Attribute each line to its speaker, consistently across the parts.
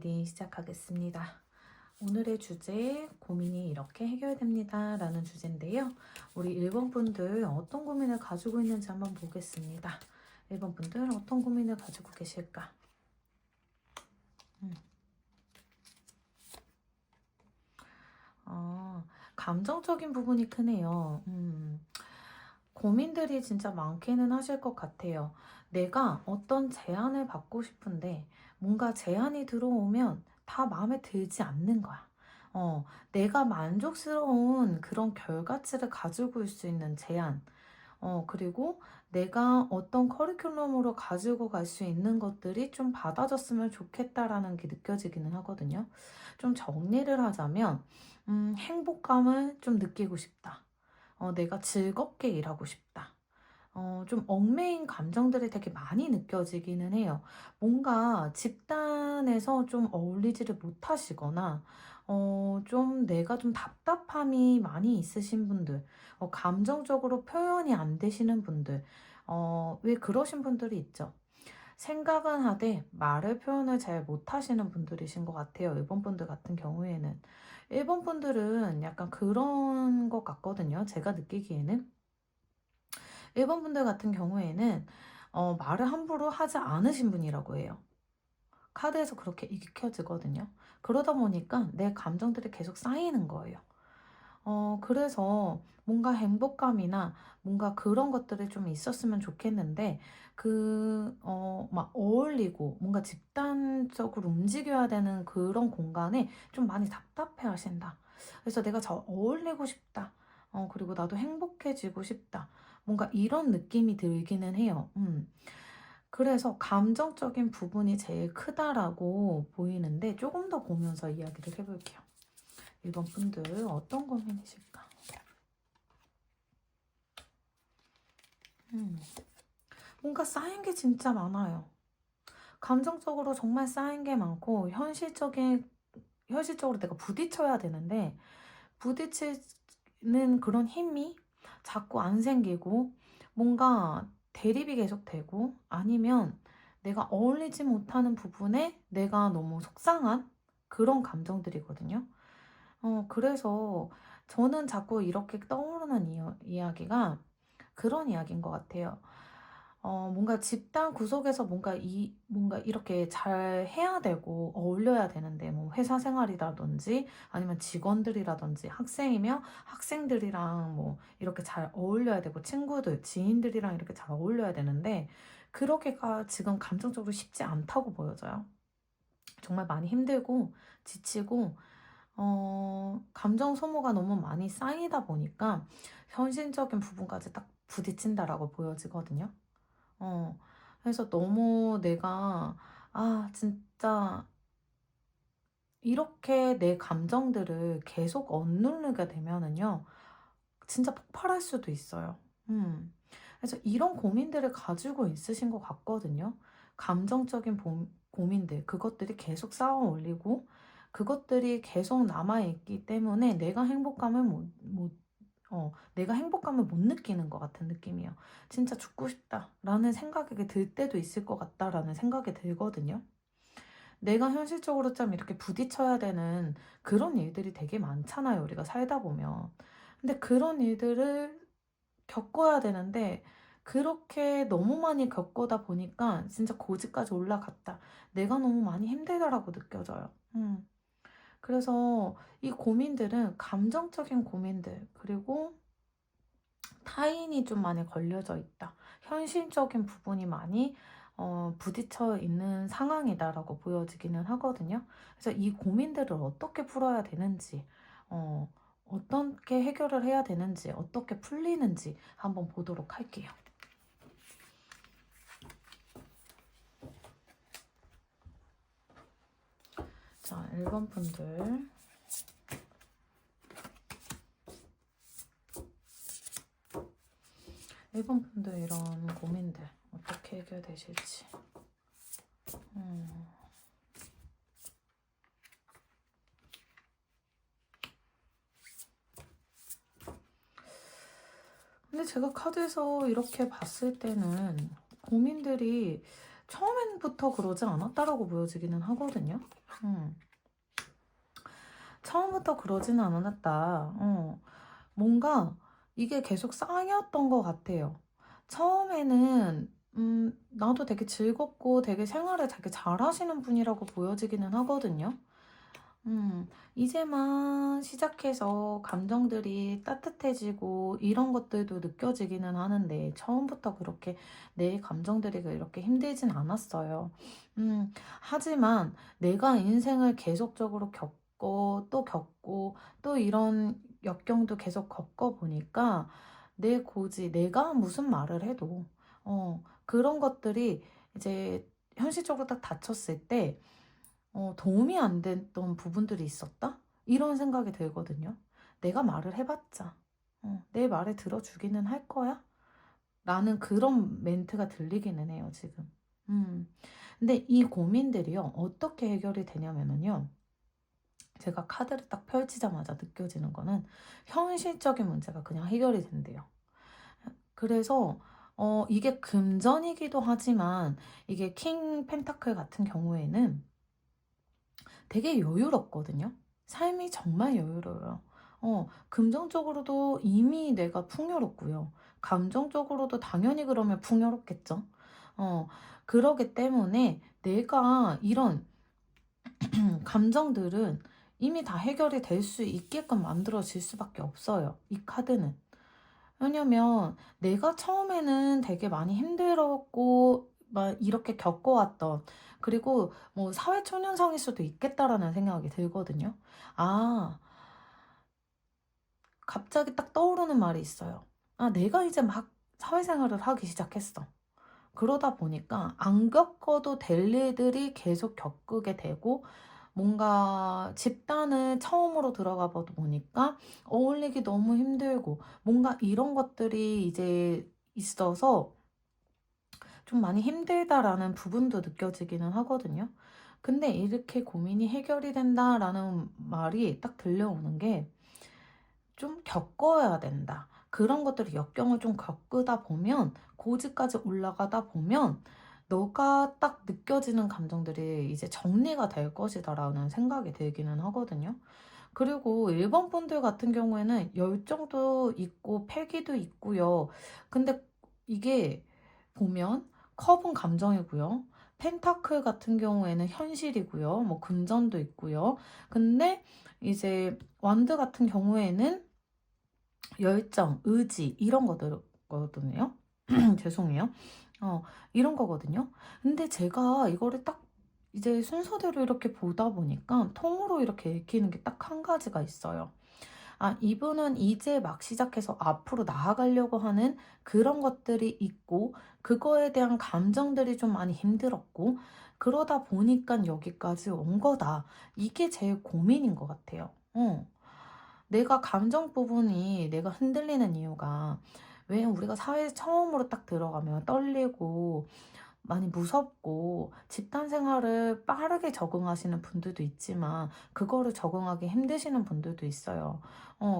Speaker 1: 리딩 시작하겠습니다. 오늘의 주제, 고민이 이렇게 해결됩니다 라는 주제인데요. 우리 1번 분들 어떤 고민을 가지고 있는지 한번 보겠습니다. 1번 분들 어떤 고민을 가지고 계실까? 감정적인 부분이 크네요. 고민들이 진짜 많기는 하실 것 같아요. 내가 어떤 제안을 받고 싶은데 뭔가 제안이 들어오면 다 마음에 들지 않는 거야. 내가 만족스러운 그런 결과치를 가지고 올 수 있는 제안. 그리고 내가 어떤 커리큘럼으로 가지고 갈 수 있는 것들이 좀 받아졌으면 좋겠다라는 게 느껴지기는 하거든요. 좀 정리를 하자면, 행복감을 좀 느끼고 싶다. 내가 즐겁게 일하고 싶다. 좀 얽매인 감정들이 되게 많이 느껴지기는 해요. 뭔가 집단에서 좀 어울리지를 못하시거나, 좀 내가 좀 답답함이 많이 있으신 분들, 감정적으로 표현이 안 되시는 분들, 왜 그러신 분들이 있죠? 생각은 하되 말을 표현을 잘 못하시는 분들이신 것 같아요. 일본 분들 같은 경우에는. 일본 분들은 약간 그런 것 같거든요. 제가 느끼기에는. 일본 분들 같은 경우에는 말을 함부로 하지 않으신 분이라고 해요. 카드에서 그렇게 익혀지거든요. 그러다 보니까 내 감정들이 계속 쌓이는 거예요. 그래서 뭔가 행복감이나 뭔가 그런 것들이 좀 있었으면 좋겠는데, 막 어울리고 뭔가 집단적으로 움직여야 되는 그런 공간에 좀 많이 답답해 하신다. 그래서 내가 잘 어울리고 싶다. 그리고 나도 행복해지고 싶다. 뭔가 이런 느낌이 들기는 해요. 그래서 감정적인 부분이 제일 크다라고 보이는데, 조금 더 보면서 이야기를 해볼게요. 1번 분들 어떤 고민이실까? 뭔가 쌓인 게 진짜 많아요. 감정적으로 정말 쌓인 게 많고, 현실적으로 내가 부딪혀야 되는데, 부딪히는 그런 힘이 자꾸 안 생기고, 뭔가 대립이 계속되고, 아니면 내가 어울리지 못하는 부분에 내가 너무 속상한 그런 감정들이거든요. 그래서 저는 자꾸 이렇게 떠오르는 이야기가 그런 이야기인 것 같아요. 뭔가 집단 구속에서 뭔가 이렇게 잘 해야 되고 어울려야 되는데, 뭐 회사 생활이라든지 아니면 직원들이라든지 학생이면 학생들이랑 뭐 이렇게 잘 어울려야 되고, 친구들, 지인들이랑 이렇게 잘 어울려야 되는데, 그렇게가 지금 감정적으로 쉽지 않다고 보여져요. 정말 많이 힘들고 지치고, 감정 소모가 너무 많이 쌓이다 보니까 현실적인 부분까지 딱 부딪힌다라고 보여지거든요. 어, 그래서 너무 내가, 진짜 이렇게 내 감정들을 계속 억누르게 되면은요, 진짜 폭발할 수도 있어요. 그래서 이런 고민들을 가지고 있으신 것 같거든요. 감정적인 고민들, 그것들이 계속 쌓아 올리고, 그것들이 계속 남아있기 때문에 내가 행복감을 못 느끼는 것 같은 느낌이에요. 진짜 죽고 싶다라는 생각이 들 때도 있을 것 같다라는 생각이 들거든요. 내가 현실적으로 좀 이렇게 부딪혀야 되는 그런 일들이 되게 많잖아요, 우리가 살다 보면. 근데 그런 일들을 겪어야 되는데, 그렇게 너무 많이 겪어다 보니까 진짜 고지까지 올라갔다. 내가 너무 많이 힘들다라고 느껴져요. 그래서 이 고민들은 감정적인 고민들, 그리고 타인이 좀 많이 걸려져 있다. 현실적인 부분이 많이 부딪혀 있는 상황이다라고 보여지기는 하거든요. 그래서 이 고민들을 어떻게 풀어야 되는지, 어떻게 해결을 해야 되는지, 어떻게 풀리는지 한번 보도록 할게요. 자, 1번 분들. 1번 분들 이런 고민들 어떻게 해결되실지. 근데 제가 카드에서 이렇게 봤을 때는 고민들이 처음부터 그러지 않았다라고 보여지기는 하거든요. 처음부터 그러지는 않았다. 뭔가 이게 계속 쌓였던 것 같아요. 처음에는 나도 되게 즐겁고 되게 생활을 되게 잘하시는 분이라고 보여지기는 하거든요. 이제만 시작해서 감정들이 따뜻해지고 이런 것들도 느껴지기는 하는데 처음부터 그렇게 내 감정들이 이렇게 힘들진 않았어요. 하지만 내가 인생을 계속적으로 겪고 또 이런 역경도 계속 겪어보니까 내 고지, 내가 무슨 말을 해도 그런 것들이 이제 현실적으로 딱 닥쳤을 때 도움이 안 됐던 부분들이 있었다? 이런 생각이 들거든요. 내가 말을 해봤자, 내 말을 들어주기는 할 거야? 라는 그런 멘트가 들리기는 해요, 지금. 근데 이 고민들이요, 어떻게 해결이 되냐면요. 제가 카드를 딱 펼치자마자 느껴지는 거는 현실적인 문제가 그냥 해결이 된대요. 그래서 이게 금전이기도 하지만 이게 킹 펜타클 같은 경우에는 되게 여유롭거든요. 삶이 정말 여유로워요. 금전적으로도 이미 내가 풍요롭고요. 감정적으로도 당연히 그러면 풍요롭겠죠. 그러기 때문에 내가 이런 감정들은 이미 다 해결이 될 수 있게끔 만들어질 수밖에 없어요. 이 카드는. 왜냐면 내가 처음에는 되게 많이 힘들었고 막 이렇게 겪어왔던 그리고 뭐 사회초년생일 수도 있겠다라는 생각이 들거든요. 아, 갑자기 딱 떠오르는 말이 있어요. 아, 내가 이제 막 사회생활을 하기 시작했어. 그러다 보니까 안 겪어도 될 일들이 계속 겪게 되고 뭔가 집단을 처음으로 들어가 보다 보니까 어울리기 너무 힘들고 뭔가 이런 것들이 이제 있어서 좀 많이 힘들다라는 부분도 느껴지기는 하거든요. 근데 이렇게 고민이 해결이 된다라는 말이 딱 들려오는 게 좀 겪어야 된다. 그런 것들을 역경을 좀 겪다 보면 고지까지 올라가다 보면 너가 딱 느껴지는 감정들이 이제 정리가 될 것이다라는 생각이 들기는 하거든요. 그리고 일본 분들 같은 경우에는 열정도 있고 패기도 있고요. 근데 이게 보면 컵은 감정이고요. 펜타클 같은 경우에는 현실이고요. 뭐 금전도 있고요. 근데 이제 완드 같은 경우에는 열정, 의지 이런 거거든요. 죄송해요. 이런 거거든요. 근데 제가 이거를 딱 이제 순서대로 이렇게 보다 보니까 통으로 이렇게 읽히는 게 딱 한 가지가 있어요. 아, 이분은 이제 막 시작해서 앞으로 나아가려고 하는 그런 것들이 있고, 그거에 대한 감정들이 좀 많이 힘들었고, 그러다 보니까 여기까지 온 거다. 이게 제일 고민인 것 같아요. 내가 감정 부분이 내가 흔들리는 이유가 왜 우리가 사회에 처음으로 딱 들어가면 떨리고 많이 무섭고 집단 생활을 빠르게 적응하시는 분들도 있지만 그거를 적응하기 힘드시는 분들도 있어요.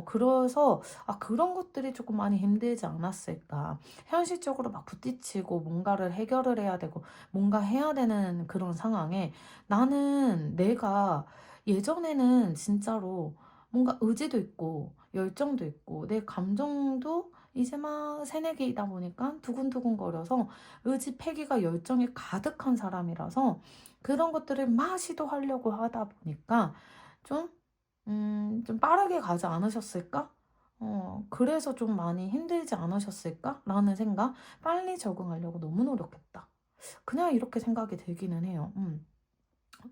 Speaker 1: 그래서 그런 것들이 조금 많이 힘들지 않았을까. 현실적으로 막 부딪히고 뭔가를 해결을 해야 되고 뭔가 해야 되는 그런 상황에 나는 내가 예전에는 진짜로 뭔가 의지도 있고 열정도 있고 내 감정도 이제 막 새내기이다 보니까 두근두근거려서 의지, 패기가 열정이 가득한 사람이라서 그런 것들을 막 시도하려고 하다 보니까 좀, 좀 빠르게 가지 않으셨을까? 그래서 좀 많이 힘들지 않으셨을까? 라는 생각, 빨리 적응하려고 너무 노력했다. 그냥 이렇게 생각이 들기는 해요.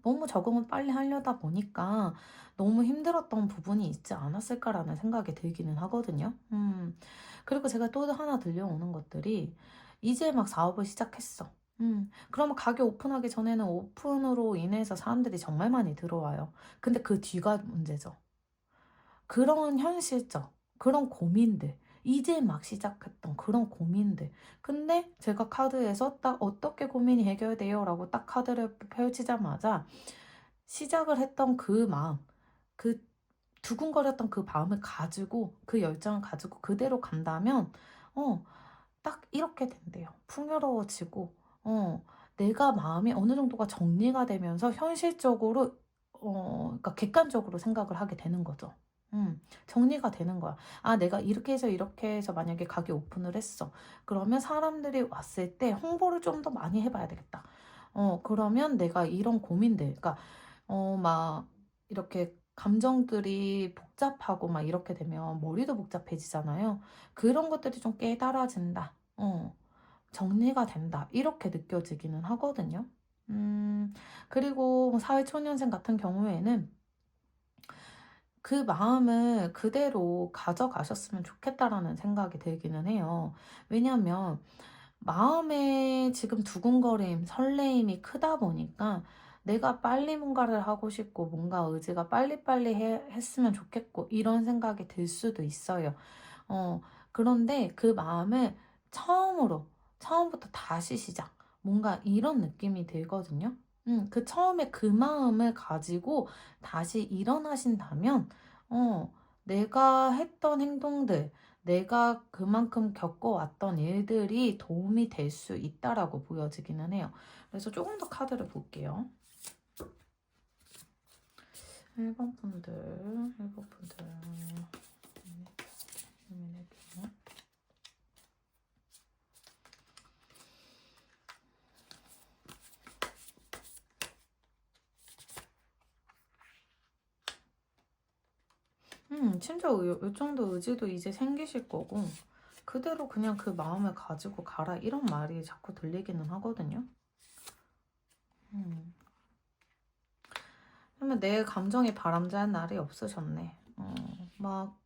Speaker 1: 너무 적응을 빨리 하려다 보니까 너무 힘들었던 부분이 있지 않았을까라는 생각이 들기는 하거든요. 그리고 제가 또 하나 들려오는 것들이 이제 막 사업을 시작했어. 그러면 가게 오픈하기 전에는 오픈으로 인해서 사람들이 정말 많이 들어와요. 근데 그 뒤가 문제죠. 그런 현실적, 그런 고민들, 이제 막 시작했던 그런 고민들. 근데 제가 카드에서 딱 어떻게 고민이 해결돼요? 라고 딱 카드를 펼치자마자 시작을 했던 그 마음, 그 두근거렸던 그 마음을 가지고, 그 열정을 가지고 그대로 간다면, 딱 이렇게 된대요. 풍요로워지고, 내가 마음이 어느 정도가 정리가 되면서 현실적으로 그러니까 객관적으로 생각을 하게 되는 거죠. 정리가 되는 거야. 아, 내가 이렇게 해서 만약에 가게 오픈을 했어. 그러면 사람들이 왔을 때 홍보를 좀 더 많이 해봐야 되겠다. 그러면 내가 이런 고민들, 그러니까 막 이렇게 감정들이 복잡하고 막 이렇게 되면 머리도 복잡해지잖아요. 그런 것들이 좀 깨달아진다. 정리가 된다. 이렇게 느껴지기는 하거든요. 그리고 사회초년생 같은 경우에는 그 마음을 그대로 가져가셨으면 좋겠다라는 생각이 들기는 해요. 왜냐하면 마음에 지금 두근거림, 설레임이 크다 보니까 내가 빨리 뭔가를 하고 싶고 뭔가 의지가 빨리빨리 했으면 좋겠고 이런 생각이 들 수도 있어요. 어, 그런데 그 마음을 처음부터 다시 시작. 뭔가 이런 느낌이 들거든요. 그 처음에 그 마음을 가지고 다시 일어나신다면, 내가 했던 행동들, 내가 그만큼 겪어왔던 일들이 도움이 될 수 있다라고 보여지기는 해요. 그래서 조금 더 카드를 볼게요. 1번 분들, 1번 분들. 고민해볼게요. 진짜 이 정도 의지도 이제 생기실 거고, 그대로 그냥 그 마음을 가지고 가라, 이런 말이 자꾸 들리기는 하거든요. 그러면 내 감정이 바람직한 날이 없으셨네. 막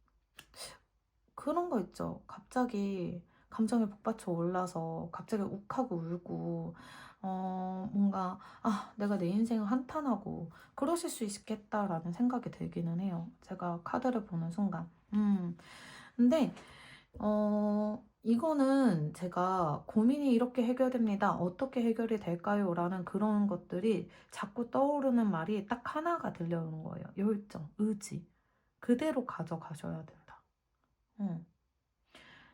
Speaker 1: 그런 거 있죠. 갑자기 감정이 복받쳐 올라서 갑자기 욱하고 울고, 뭔가, 내가 내 인생을 한탄하고, 그러실 수 있겠다라는 생각이 들기는 해요. 제가 카드를 보는 순간. 근데, 이거는 제가 고민이 이렇게 해결됩니다. 어떻게 해결이 될까요? 라는 그런 것들이 자꾸 떠오르는 말이 딱 하나가 들려오는 거예요. 열정, 의지. 그대로 가져가셔야 된다. 음.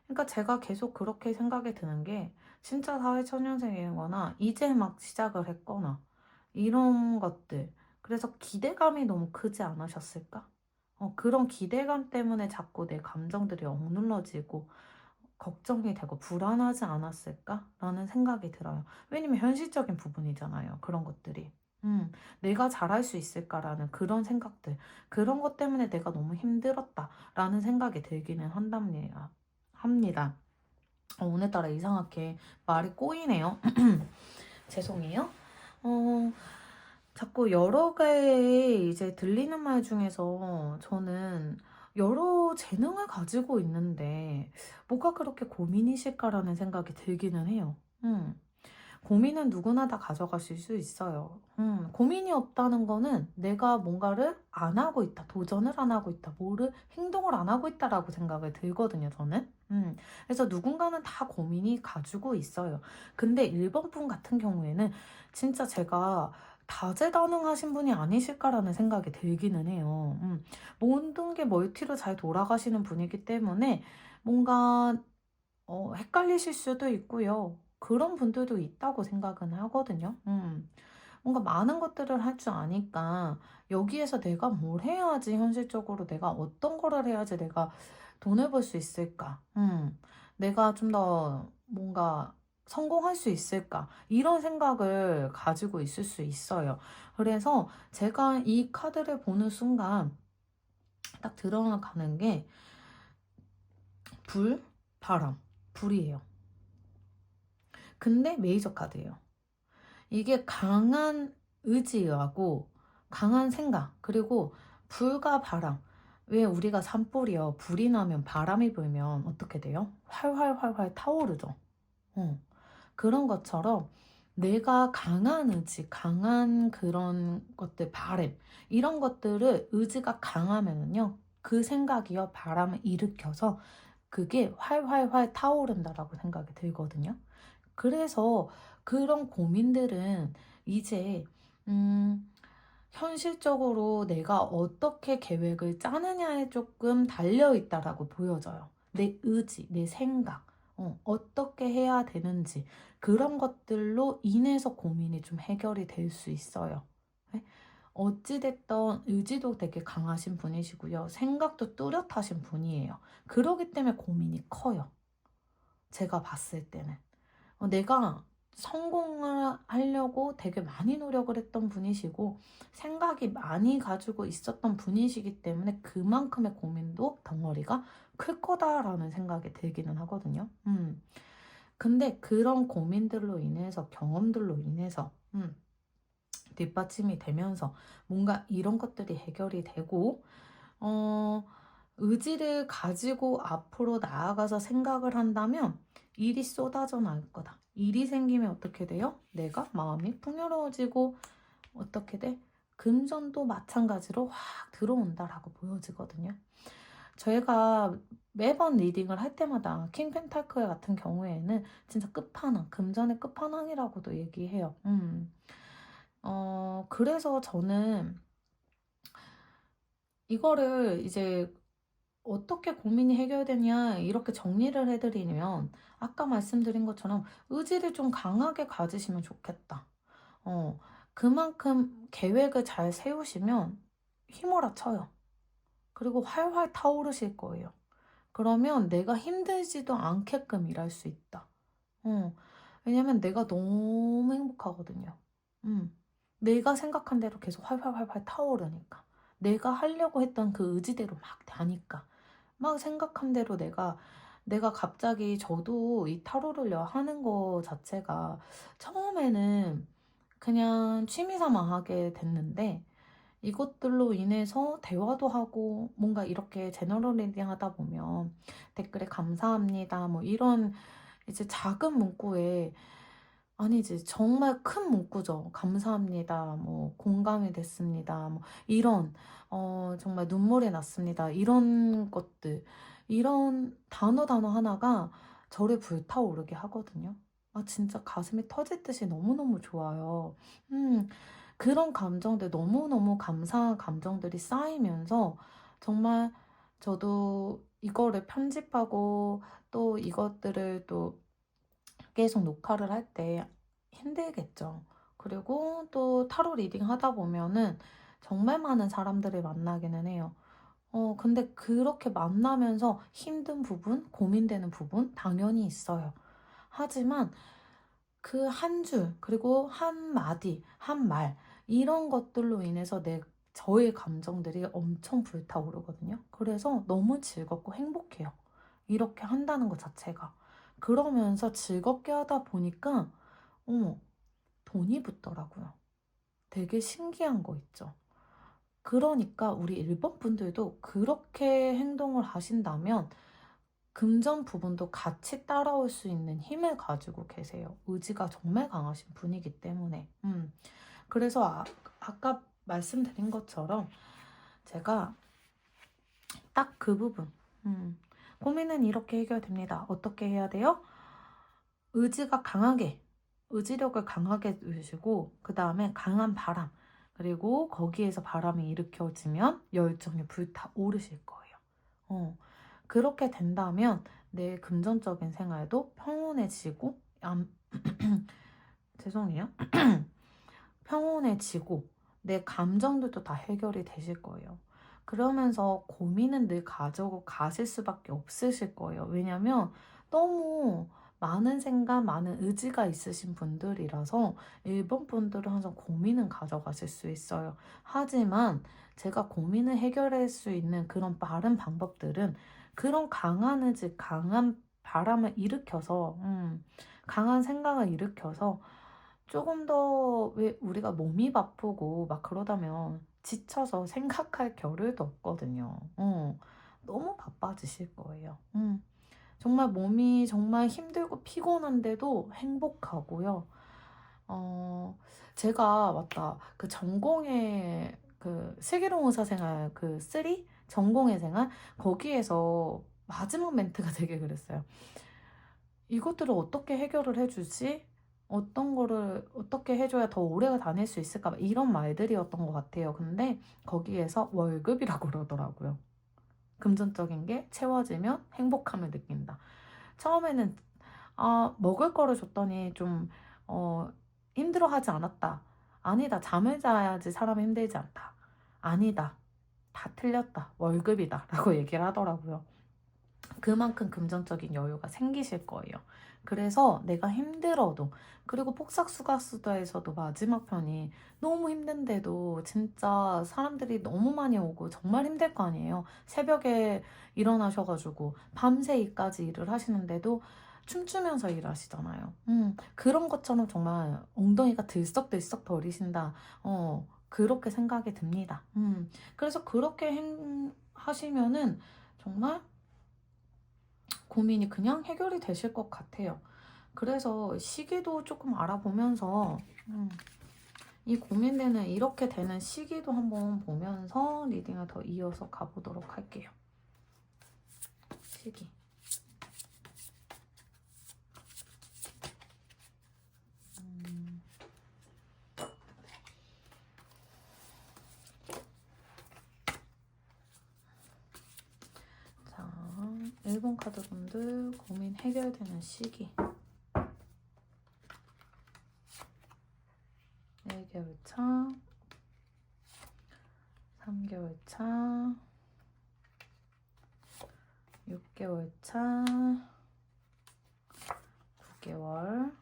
Speaker 1: 그러니까 제가 계속 그렇게 생각이 드는 게 진짜 사회초년생이거나 이제 막 시작을 했거나 이런 것들. 그래서 기대감이 너무 크지 않으셨을까? 그런 기대감 때문에 자꾸 내 감정들이 억눌러지고 걱정이 되고 불안하지 않았을까라는 생각이 들어요. 왜냐면 현실적인 부분이잖아요. 그런 것들이. 내가 잘할 수 있을까라는 그런 생각들. 그런 것 때문에 내가 너무 힘들었다라는 생각이 들기는 합니다. 오늘따라 이상하게 말이 꼬이네요. 죄송해요. 어, 자꾸 여러 개의 이제 들리는 말 중에서 저는 여러 재능을 가지고 있는데 뭐가 그렇게 고민이실까라는 생각이 들기는 해요. 고민은 누구나 다 가져가실 수 있어요. 고민이 없다는 거는 내가 뭔가를 안 하고 있다, 도전을 안 하고 있다, 행동을 안 하고 있다라고 생각을 들거든요, 저는. 그래서 누군가는 다 고민이 가지고 있어요. 근데 1번 분 같은 경우에는 진짜 제가 다재다능하신 분이 아니실까라는 생각이 들기는 해요. 모든 게 멀티로 잘 돌아가시는 분이기 때문에 뭔가 헷갈리실 수도 있고요. 그런 분들도 있다고 생각은 하거든요. 뭔가 많은 것들을 할 줄 아니까 여기에서 내가 뭘 해야지 현실적으로 내가 어떤 거를 해야지 내가 돈을 벌 수 있을까? 내가 좀 더 뭔가 성공할 수 있을까? 이런 생각을 가지고 있을 수 있어요. 그래서 제가 이 카드를 보는 순간 딱 들어가는 게 불, 바람, 불이에요. 근데 메이저 카드예요. 이게 강한 의지하고 강한 생각, 그리고 불과 바람. 왜 우리가 산불이요? 불이 나면 바람이 불면 어떻게 돼요? 활활활활 타오르죠. 어. 그런 것처럼 내가 강한 의지, 강한 그런 것들, 바램, 이런 것들을 의지가 강하면은요, 그 생각이요, 바람을 일으켜서 그게 활활활 타오른다라고 생각이 들거든요. 그래서 그런 고민들은 이제 현실적으로 내가 어떻게 계획을 짜느냐에 조금 달려 있다라고 보여져요. 내 의지, 내 생각. 어떻게 해야 되는지 그런 것들로 인해서 고민이 좀 해결이 될 수 있어요. 네? 어찌됐던 의지도 되게 강하신 분이시고요. 생각도 뚜렷하신 분이에요. 그러기 때문에 고민이 커요. 제가 봤을 때는. 내가 성공을 하려고 되게 많이 노력을 했던 분이시고 생각이 많이 가지고 있었던 분이시기 때문에 그만큼의 고민도 덩어리가 클 거다라는 생각이 들기는 하거든요. 근데 그런 고민들로 인해서 경험들로 인해서 뒷받침이 되면서 뭔가 이런 것들이 해결이 되고 의지를 가지고 앞으로 나아가서 생각을 한다면 일이 쏟아져 나올 거다. 일이 생기면 어떻게 돼요? 내가 마음이 풍요로워지고 어떻게 돼? 금전도 마찬가지로 확 들어온다라고 보여지거든요. 저희가 매번 리딩을 할 때마다 킹펜타클 같은 경우에는 진짜 끝판왕, 금전의 끝판왕이라고도 얘기해요. 그래서 저는 이거를 이제 어떻게 고민이 해결되냐 이렇게 정리를 해드리면 아까 말씀드린 것처럼 의지를 좀 강하게 가지시면 좋겠다. 그만큼 계획을 잘 세우시면 휘몰아쳐요. 그리고 활활 타오르실 거예요. 그러면 내가 힘들지도 않게끔 일할 수 있다. 왜냐면 내가 너무 행복하거든요. 내가 생각한 대로 계속 활활활활 타오르니까. 내가 하려고 했던 그 의지대로 막 다니까. 막 생각한 대로 내가 갑자기 저도 이 타로를 하는 거 자체가 처음에는 그냥 취미 삼아 하게 됐는데 이것들로 인해서 대화도 하고 뭔가 이렇게 제너럴 리딩 하다 보면 댓글에 감사합니다 뭐 이런 이제 작은 문구에 아니지 정말 큰 문구죠. 감사합니다. 뭐 공감이 됐습니다. 뭐 이런 정말 눈물이 났습니다. 이런 것들 이런 단어 하나가 저를 불타오르게 하거든요. 아 진짜 가슴이 터질 듯이 너무너무 좋아요. 그런 감정들 너무너무 감사한 감정들이 쌓이면서 정말 저도 이거를 편집하고 또 이것들을 또 계속 녹화를 할 때 힘들겠죠. 그리고 또 타로 리딩 하다 보면은 정말 많은 사람들을 만나기는 해요. 근데 그렇게 만나면서 힘든 부분, 고민되는 부분 당연히 있어요. 하지만 그 한 줄, 그리고 한 마디, 한 말, 이런 것들로 인해서 저의 감정들이 엄청 불타오르거든요. 그래서 너무 즐겁고 행복해요. 이렇게 한다는 것 자체가. 그러면서 즐겁게 하다 보니까, 돈이 붙더라고요. 되게 신기한 거 있죠. 그러니까 우리 일본 분들도 그렇게 행동을 하신다면 금전 부분도 같이 따라올 수 있는 힘을 가지고 계세요. 의지가 정말 강하신 분이기 때문에. 그래서 아까 말씀드린 것처럼 제가 딱 그 부분. 고민은 이렇게 해결됩니다. 어떻게 해야 돼요? 의지력을 강하게 두시고, 그 다음에 강한 바람, 그리고 거기에서 바람이 일으켜지면 열정이 불타오르실 거예요. 그렇게 된다면 내 금전적인 생활도 평온해지고, 죄송해요. 평온해지고, 내 감정들도 다 해결이 되실 거예요. 그러면서 고민은 늘 가지고 가실 수밖에 없으실 거예요. 왜냐면 너무 많은 생각, 많은 의지가 있으신 분들이라서 일본 분들은 항상 고민은 가져가실 수 있어요. 하지만 제가 고민을 해결할 수 있는 그런 빠른 방법들은 그런 강한 의지, 강한 바람을 일으켜서, 강한 생각을 일으켜서 조금 더 왜 우리가 몸이 바쁘고 막 그러다면 지쳐서 생각할 겨를도 없거든요. 너무 바빠지실 거예요. 정말 몸이 정말 힘들고 피곤한데도 행복하고요. 제가 맞다. 그 전공의 그 슬기로운 의사생활 그 3? 전공의 생활 거기에서 마지막 멘트가 되게 그랬어요. 이것들을 어떻게 해결을 해주지? 어떤 거를 어떻게 해줘야 더 오래 다닐 수 있을까? 이런 말들이었던 것 같아요. 근데 거기에서 월급이라고 그러더라고요. 금전적인 게 채워지면 행복함을 느낀다. 처음에는 아, 먹을 거를 줬더니 좀, 힘들어하지 않았다. 아니다. 잠을 자야지 사람이 힘들지 않다. 아니다. 다 틀렸다. 월급이다. 라고 얘기를 하더라고요. 그만큼 금전적인 여유가 생기실 거예요. 그래서 내가 힘들어도, 그리고 폭삭수가수다에서도 마지막 편이 너무 힘든데도 진짜 사람들이 너무 많이 오고 정말 힘들 거 아니에요. 새벽에 일어나셔가지고 밤새 이까지 일을 하시는데도 춤추면서 일하시잖아요. 그런 것처럼 정말 엉덩이가 들썩들썩 거리신다. 그렇게 생각이 듭니다. 그래서 그렇게 하시면은 정말 고민이 그냥 해결이 되실 것 같아요. 그래서 시기도 조금 알아보면서 이 고민되는 이렇게 되는 시기도 한번 보면서 리딩을 더 이어서 가보도록 할게요. 시기. 자, 1번 카드분들 고민 해결되는 시기. 1개월 차, 3개월 차, 6개월 차, 9개월,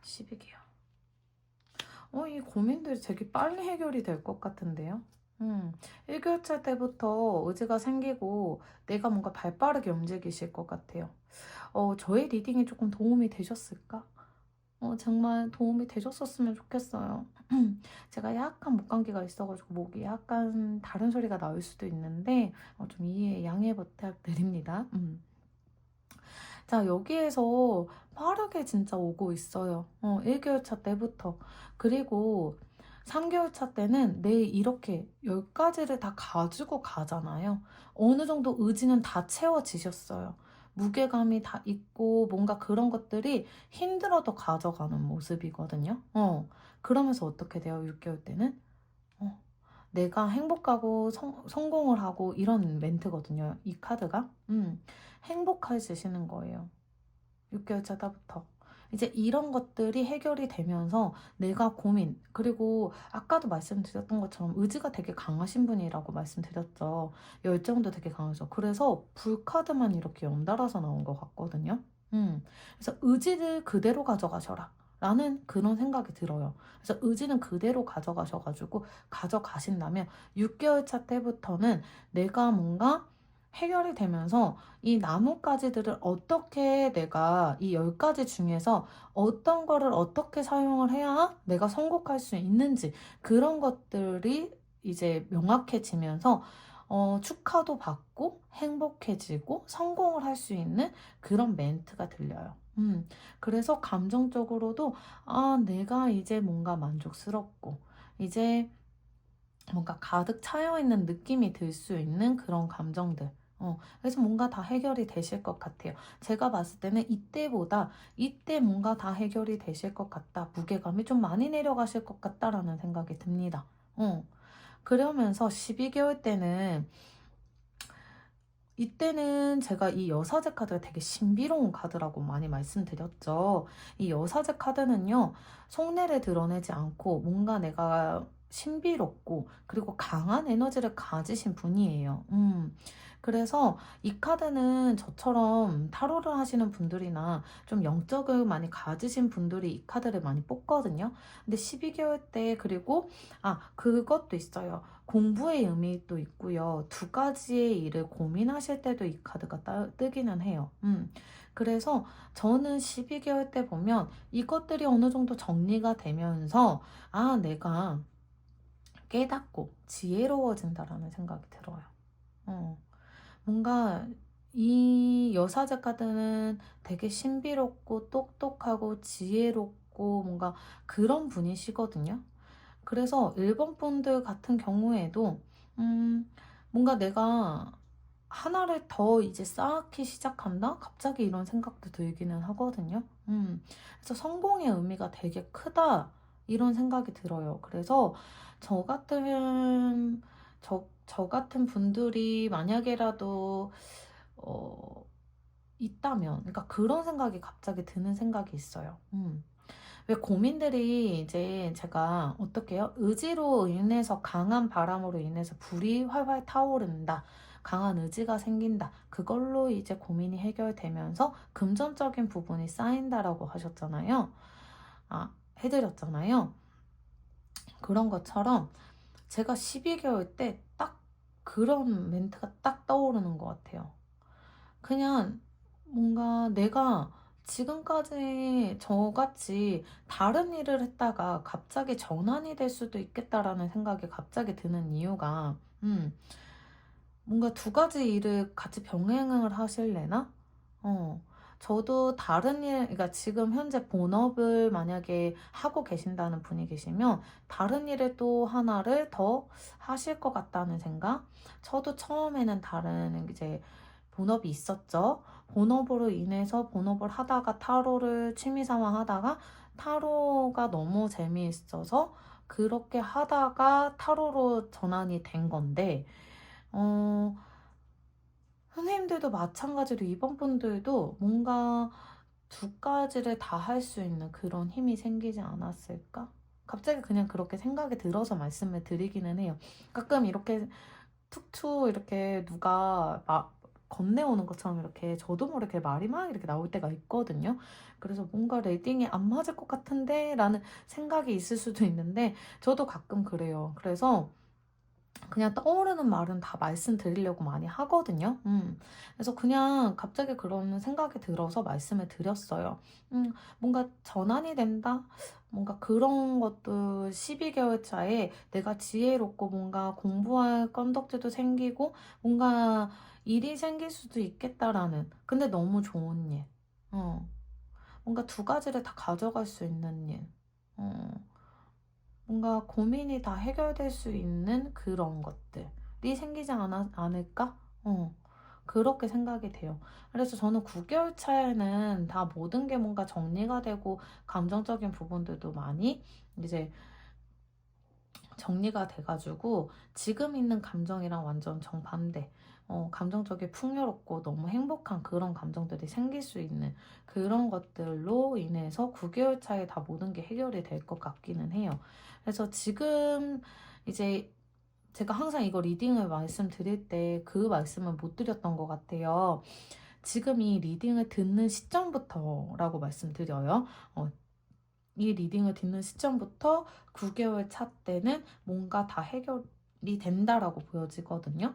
Speaker 1: 12개월. 이 고민들이 되게 빨리 해결이 될 것 같은데요? 1개월 차 때부터 의지가 생기고 내가 뭔가 발빠르게 움직이실 것 같아요. 저의 리딩이 조금 도움이 되셨을까? 정말 도움이 되셨었으면 좋겠어요. 제가 약간 목감기가 있어가지고 목이 약간 다른 소리가 나올 수도 있는데 좀 양해 부탁드립니다. 자, 여기에서 빠르게 진짜 오고 있어요. 1개월 차 때부터. 그리고 3개월 차 때는 내일 이렇게 10가지를 다 가지고 가잖아요. 어느 정도 의지는 다 채워지셨어요. 무게감이 다 있고 뭔가 그런 것들이 힘들어도 가져가는 모습이거든요. 그러면서 어떻게 돼요? 6개월 때는? 어, 내가 행복하고 성공을 하고 이런 멘트거든요. 이 카드가. 행복해지시는 거예요. 6개월 차다부터. 이제 이런 것들이 해결이 되면서 내가 고민, 그리고 아까도 말씀드렸던 것처럼 의지가 되게 강하신 분이라고 말씀드렸죠. 열정도 되게 강하죠. 그래서 불카드만 이렇게 연달아서 나온 것 같거든요. 그래서 의지를 그대로 가져가셔라. 라는 그런 생각이 들어요. 그래서 의지는 그대로 가져가셔가지고 가져가신다면 6개월 차 때부터는 내가 뭔가 해결이 되면서 이 나뭇가지들을 어떻게 내가 이 10가지 중에서 어떤 거를 어떻게 사용을 해야 내가 성공할 수 있는지 그런 것들이 이제 명확해지면서 축하도 받고 행복해지고 성공을 할 수 있는 그런 멘트가 들려요. 그래서 감정적으로도 내가 이제 뭔가 만족스럽고 이제 뭔가 가득 차여있는 느낌이 들 수 있는 그런 감정들. 그래서 뭔가 다 해결이 되실 것 같아요. 제가 봤을 때는 이때 뭔가 다 해결이 되실 것 같다. 무게감이 좀 많이 내려가실 것 같다라는 생각이 듭니다. 그러면서 12개월 때는 이때는 제가 이 여사제 카드가 되게 신비로운 카드라고 많이 말씀드렸죠. 이 여사제 카드는요, 속내를 드러내지 않고 뭔가 내가 신비롭고 그리고 강한 에너지를 가지신 분이에요. 그래서 이 카드는 저처럼 타로를 하시는 분들이나 좀 영적을 많이 가지신 분들이 이 카드를 많이 뽑거든요. 근데 12개월 때 그리고 그것도 있어요. 공부의 의미도 있고요. 2가지의 일을 고민하실 때도 이 카드가 뜨기는 해요. 그래서 저는 12개월 때 보면 이것들이 어느 정도 정리가 되면서 내가 깨닫고 지혜로워진다라는 생각이 들어요. 뭔가 이 여사제 카드는 되게 신비롭고 똑똑하고 지혜롭고 뭔가 그런 분이시거든요. 그래서 일본 분들 같은 경우에도 뭔가 내가 하나를 더 이제 쌓기 시작한다? 갑자기 이런 생각도 들기는 하거든요. 그래서 성공의 의미가 되게 크다 이런 생각이 들어요. 그래서 저 같은 저 같은 분들이 만약에라도 어, 있다면, 그러니까 그런 생각이 갑자기 드는 생각이 있어요. 왜 고민들이 이제 제가 어떻게 해요? 의지로 인해서 강한 바람으로 인해서 불이 활활 타오른다. 강한 의지가 생긴다. 그걸로 이제 고민이 해결되면서 금전적인 부분이 쌓인다라고 하셨잖아요. 해드렸잖아요. 그런 것처럼 제가 12개월 때 딱 그런 멘트가 딱 떠오르는 것 같아요. 그냥 뭔가 내가 지금까지 저같이 다른 일을 했다가 갑자기 전환이 될 수도 있겠다라는 생각이 갑자기 드는 이유가, 뭔가 두 가지 일을 같이 병행을 하실래나? 저도 다른 일, 그러니까 지금 현재 본업을 만약에 하고 계신다는 분이 계시면 다른 일을 또 하나를 더 하실 것 같다는 생각? 저도 처음에는 다른 이제 본업이 있었죠. 본업으로 인해서 본업을 하다가 타로를 취미삼아 하다가 타로가 너무 재미있어서 그렇게 하다가 타로로 전환이 된 건데, 어, 선생님들도 마찬가지로 이번 분들도 뭔가 두 가지를 다 할 수 있는 그런 힘이 생기지 않았을까? 갑자기 그냥 그렇게 생각이 들어서 말씀을 드리기는 해요. 가끔 이렇게 툭툭 이렇게 누가 막 건네오는 것처럼 이렇게 저도 모르게 말이 막 이렇게 나올 때가 있거든요. 그래서 뭔가 레딩이 안 맞을 것 같은데 라는 생각이 있을 수도 있는데 저도 가끔 그래요. 그래서 그냥 떠오르는 말은 다 말씀드리려고 많이 하거든요. 그래서 그냥 갑자기 그런 생각이 들어서 말씀을 드렸어요. 뭔가 전환이 된다? 뭔가 그런 것도 12개월 차에 내가 지혜롭고 뭔가 공부할 건덕지도 생기고 뭔가 일이 생길 수도 있겠다라는, 근데 너무 좋은 일. 뭔가 두 가지를 다 가져갈 수 있는 일. 어. 뭔가 고민이 다 해결될 수 있는 그런 것들이 생기지 않을까? 그렇게 생각이 돼요. 그래서 저는 9개월 차에는 다 모든 게 뭔가 정리가 되고 감정적인 부분들도 많이 이제 정리가 돼가지고 지금 있는 감정이랑 완전 정반대. 감정적이 풍요롭고 너무 행복한 그런 감정들이 생길 수 있는 그런 것들로 인해서 9개월 차에 다 모든 게 해결이 될 것 같기는 해요. 그래서 지금 이제 제가 항상 이거 리딩을 말씀드릴 때 그 말씀을 못 드렸던 것 같아요. 지금 이 리딩을 듣는 시점부터라고 말씀드려요. 이 리딩을 듣는 시점부터 9개월 차 때는 뭔가 다 해결이 된다라고 보여지거든요.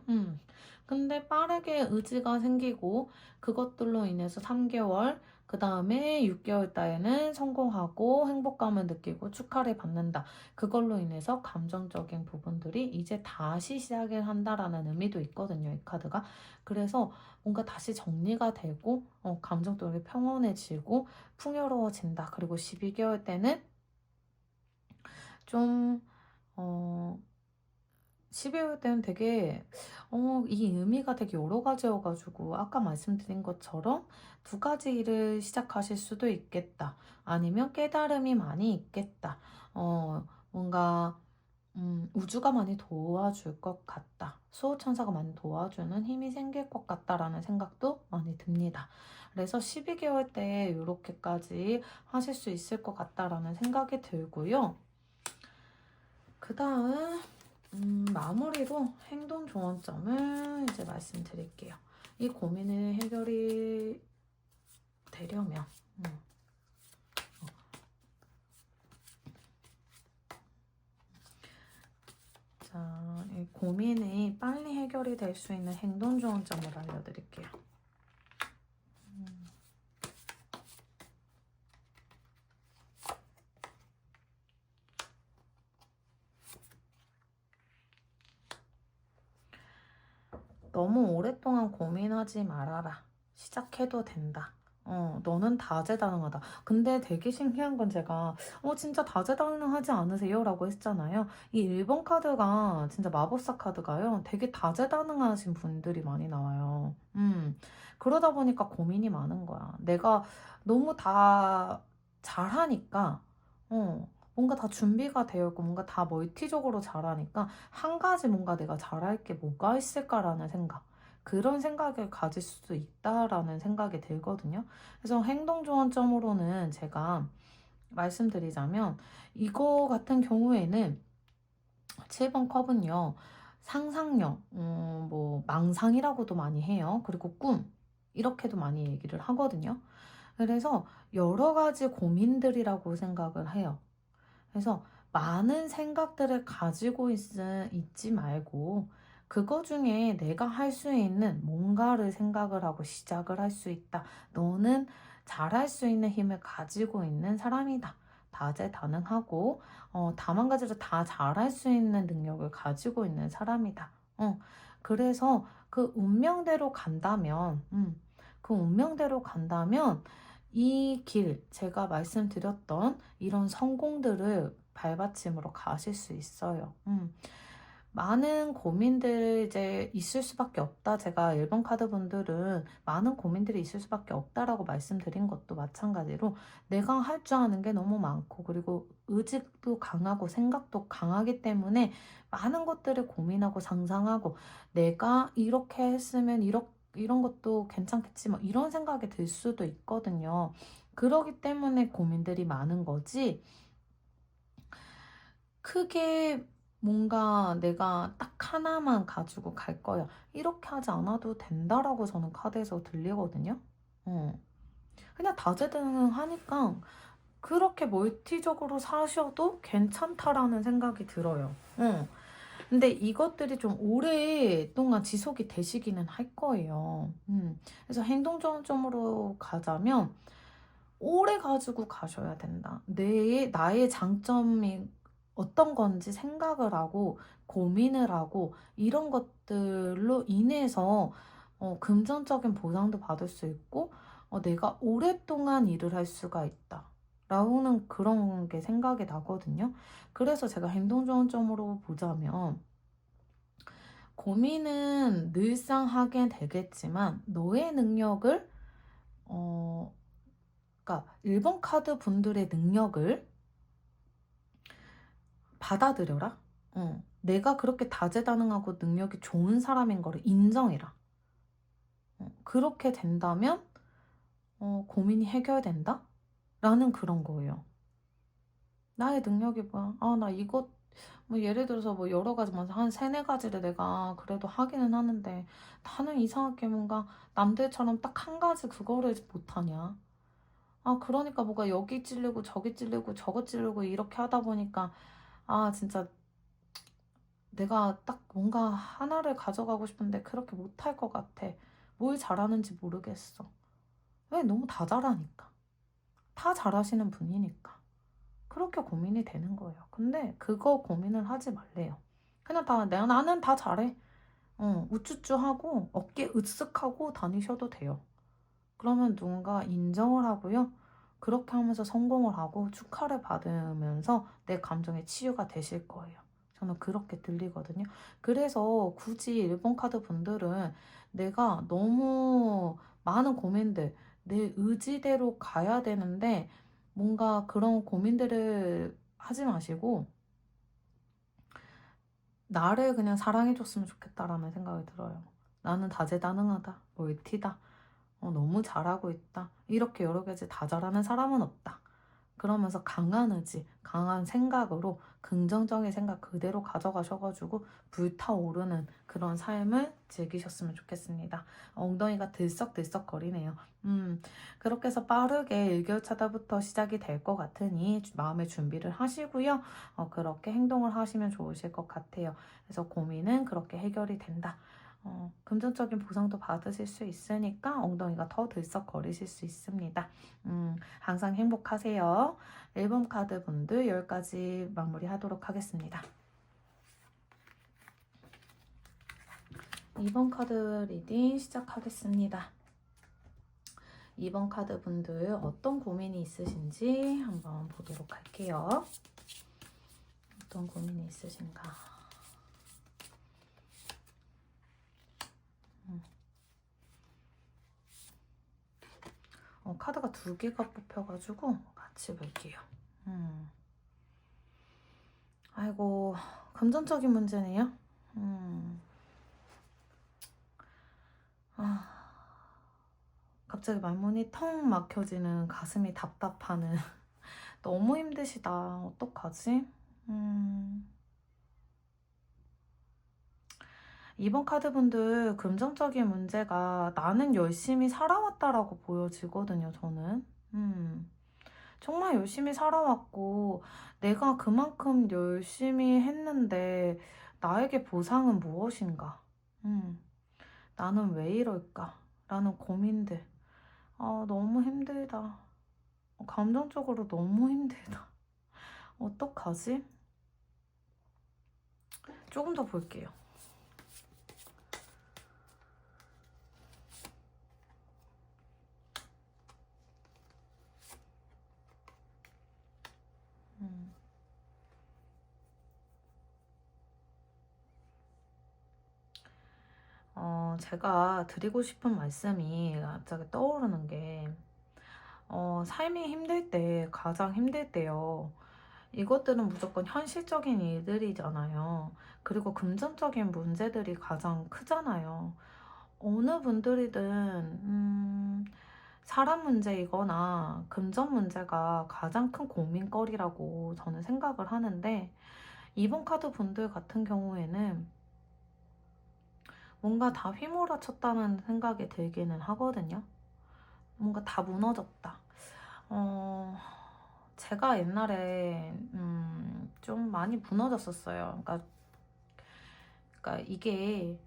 Speaker 1: 근데 빠르게 의지가 생기고 그것들로 인해서 3개월, 그 다음에 6개월 달에는 성공하고 행복감을 느끼고 축하를 받는다. 그걸로 인해서 감정적인 부분들이 이제 다시 시작을 한다라는 의미도 있거든요, 이 카드가. 그래서 뭔가 다시 정리가 되고 감정적으로 평온해지고 풍요로워진다. 그리고 12개월 때는 좀, 12개월 때는 되게, 이 의미가 되게 여러 가지여가지고, 아까 말씀드린 것처럼 두 가지 일을 시작하실 수도 있겠다. 아니면 깨달음이 많이 있겠다. 뭔가, 우주가 많이 도와줄 것 같다. 수호천사가 많이 도와주는 힘이 생길 것 같다라는 생각도 많이 듭니다. 그래서 12개월 때 이렇게까지 하실 수 있을 것 같다라는 생각이 들고요. 그 다음 마무리로 행동 조언점을 이제 말씀드릴게요. 이 고민을 해결이 되려면 자, 이 고민이 빨리 해결이 될 수 있는 행동 조언점을 알려드릴게요. 너무 오랫동안 고민하지 말아라. 시작해도 된다. 너는 다재다능하다. 근데 되게 신기한 건 제가, 진짜 다재다능하지 않으세요? 라고 했잖아요. 이 1번 카드가, 진짜 마법사 카드가요. 되게 다재다능하신 분들이 많이 나와요. 그러다 보니까 고민이 많은 거야. 내가 너무 다 잘하니까, 뭔가 다 준비가 되어 있고 뭔가 다 멀티적으로 잘하니까 한 가지 뭔가 내가 잘할 게 뭐가 있을까라는 생각. 그런 생각을 가질 수도 있다라는 생각이 들거든요. 그래서 행동조언점으로는 제가 말씀드리자면 이거 같은 경우에는 7번 컵은요. 상상력, 뭐 망상이라고도 많이 해요. 그리고 꿈 이렇게도 많이 얘기를 하거든요. 그래서 여러 가지 고민들이라고 생각을 해요. 그래서 많은 생각들을 가지고 있지 말고 그거 중에 내가 할 수 있는 뭔가를 생각을 하고 시작을 할 수 있다. 너는 잘할 수 있는 힘을 가지고 있는 사람이다. 다재다능하고 다만 가지로 다 잘할 수 있는 능력을 가지고 있는 사람이다. 그래서 그 운명대로 간다면 그 운명대로 간다면 이 길, 제가 말씀드렸던 이런 성공들을 발받침으로 가실 수 있어요. 많은 고민들 이제 있을 수밖에 없다. 제가 1번 카드 분들은 많은 고민들이 있을 수밖에 없다라고 말씀드린 것도 마찬가지로 내가 할 줄 아는 게 너무 많고 그리고 의지도 강하고 생각도 강하기 때문에 많은 것들을 고민하고 상상하고 내가 이렇게 했으면 이런 것도 괜찮겠지 뭐 이런 생각이 들 수도 있거든요. 그러기 때문에 고민들이 많은 거지 크게 뭔가 내가 딱 하나만 가지고 갈 거야. 이렇게 하지 않아도 된다라고 저는 카드에서 들리거든요. 어. 그냥 다재다능하니까 그렇게 멀티적으로 사셔도 괜찮다라는 생각이 들어요. 근데 이것들이 좀 오랫동안 지속이 되시기는 할 거예요. 그래서 행동점으로 가자면 오래 가지고 가셔야 된다. 나의 장점이 어떤 건지 생각을 하고 고민을 하고 이런 것들로 인해서 금전적인 보상도 받을 수 있고 내가 오랫동안 일을 할 수가 있다. 라고는 그런 게 생각이 나거든요. 그래서 제가 행동조언점으로 보자면 고민은 늘상 하게 되겠지만 너의 능력을 어, 그러니까 1번 카드 분들의 능력을 받아들여라. 내가 그렇게 다재다능하고 능력이 좋은 사람인 거를 인정해라. 그렇게 된다면 고민이 해결된다? 라는 그런 거예요. 나의 능력이 뭐야? 나 이것 뭐 예를 들어서 뭐 여러 가지 한 세네 가지를 내가 그래도 하기는 하는데 나는 이상하게 뭔가 남들처럼 딱 한 가지 그거를 못하냐? 그러니까 뭐가 여기 찔리고 저기 찔리고 저거 찔리고 이렇게 하다 보니까 진짜 내가 딱 뭔가 하나를 가져가고 싶은데 그렇게 못할 것 같아. 뭘 잘하는지 모르겠어. 왜? 너무 다 잘하니까. 다 잘하시는 분이니까. 그렇게 고민이 되는 거예요. 근데 그거 고민을 하지 말래요. 그냥 나는 다 잘해. 우쭈쭈 하고 어깨 으쓱하고 다니셔도 돼요. 그러면 누군가 인정을 하고요. 그렇게 하면서 성공을 하고 축하를 받으면서 내 감정의 치유가 되실 거예요. 저는 그렇게 들리거든요. 그래서 굳이 1번 카드 분들은 내가 너무 많은 고민들, 내 의지대로 가야 되는데 뭔가 그런 고민들을 하지 마시고 나를 그냥 사랑해줬으면 좋겠다라는 생각이 들어요. 나는 다재다능하다, 멀티다. 너무 잘하고 있다. 이렇게 여러 가지 다 잘하는 사람은 없다. 그러면서 강한 의지, 강한 생각으로 긍정적인 생각 그대로 가져가셔가지고 불타오르는 그런 삶을 즐기셨으면 좋겠습니다. 엉덩이가 들썩들썩 거리네요. 그렇게 해서 빠르게 일교차다부터 시작이 될 것 같으니 마음의 준비를 하시고요. 그렇게 행동을 하시면 좋으실 것 같아요. 그래서 고민은 그렇게 해결이 된다. 금전적인 보상도 받으실 수 있으니까 엉덩이가 더 들썩거리실 수 있습니다. 항상 행복하세요. 1번 카드 분들 10가지 마무리하도록 하겠습니다. 2번 카드 리딩 시작하겠습니다. 2번 카드 분들 어떤 고민이 있으신지 한번 보도록 할게요. 어떤 고민이 있으신가? 카드가 2개가 뽑혀가지고 같이 볼게요. 아이고, 금전적인 문제네요. 갑자기 말문이 턱 막혀지는 가슴이 답답하는 너무 힘드시다. 어떡하지? 이번 카드분들 금전적인 문제가 나는 열심히 살아왔다라고 보여지거든요, 저는. 정말 열심히 살아왔고 내가 그만큼 열심히 했는데 나에게 보상은 무엇인가? 나는 왜 이럴까? 라는 고민들. 너무 힘들다. 감정적으로 너무 힘들다. 어떡하지? 조금 더 볼게요. 제가 드리고 싶은 말씀이 갑자기 떠오르는 게, 삶이 힘들 때, 가장 힘들 때요. 이것들은 무조건 현실적인 일들이잖아요. 그리고 금전적인 문제들이 가장 크잖아요. 어느 분들이든, 사람 문제이거나 금전 문제가 가장 큰 고민거리라고 저는 생각을 하는데, 이번 카드 분들 같은 경우에는 뭔가 다 휘몰아쳤다는 생각이 들기는 하거든요. 뭔가 다 무너졌다. 제가 옛날에 좀 많이 무너졌었어요. 그러니까 이게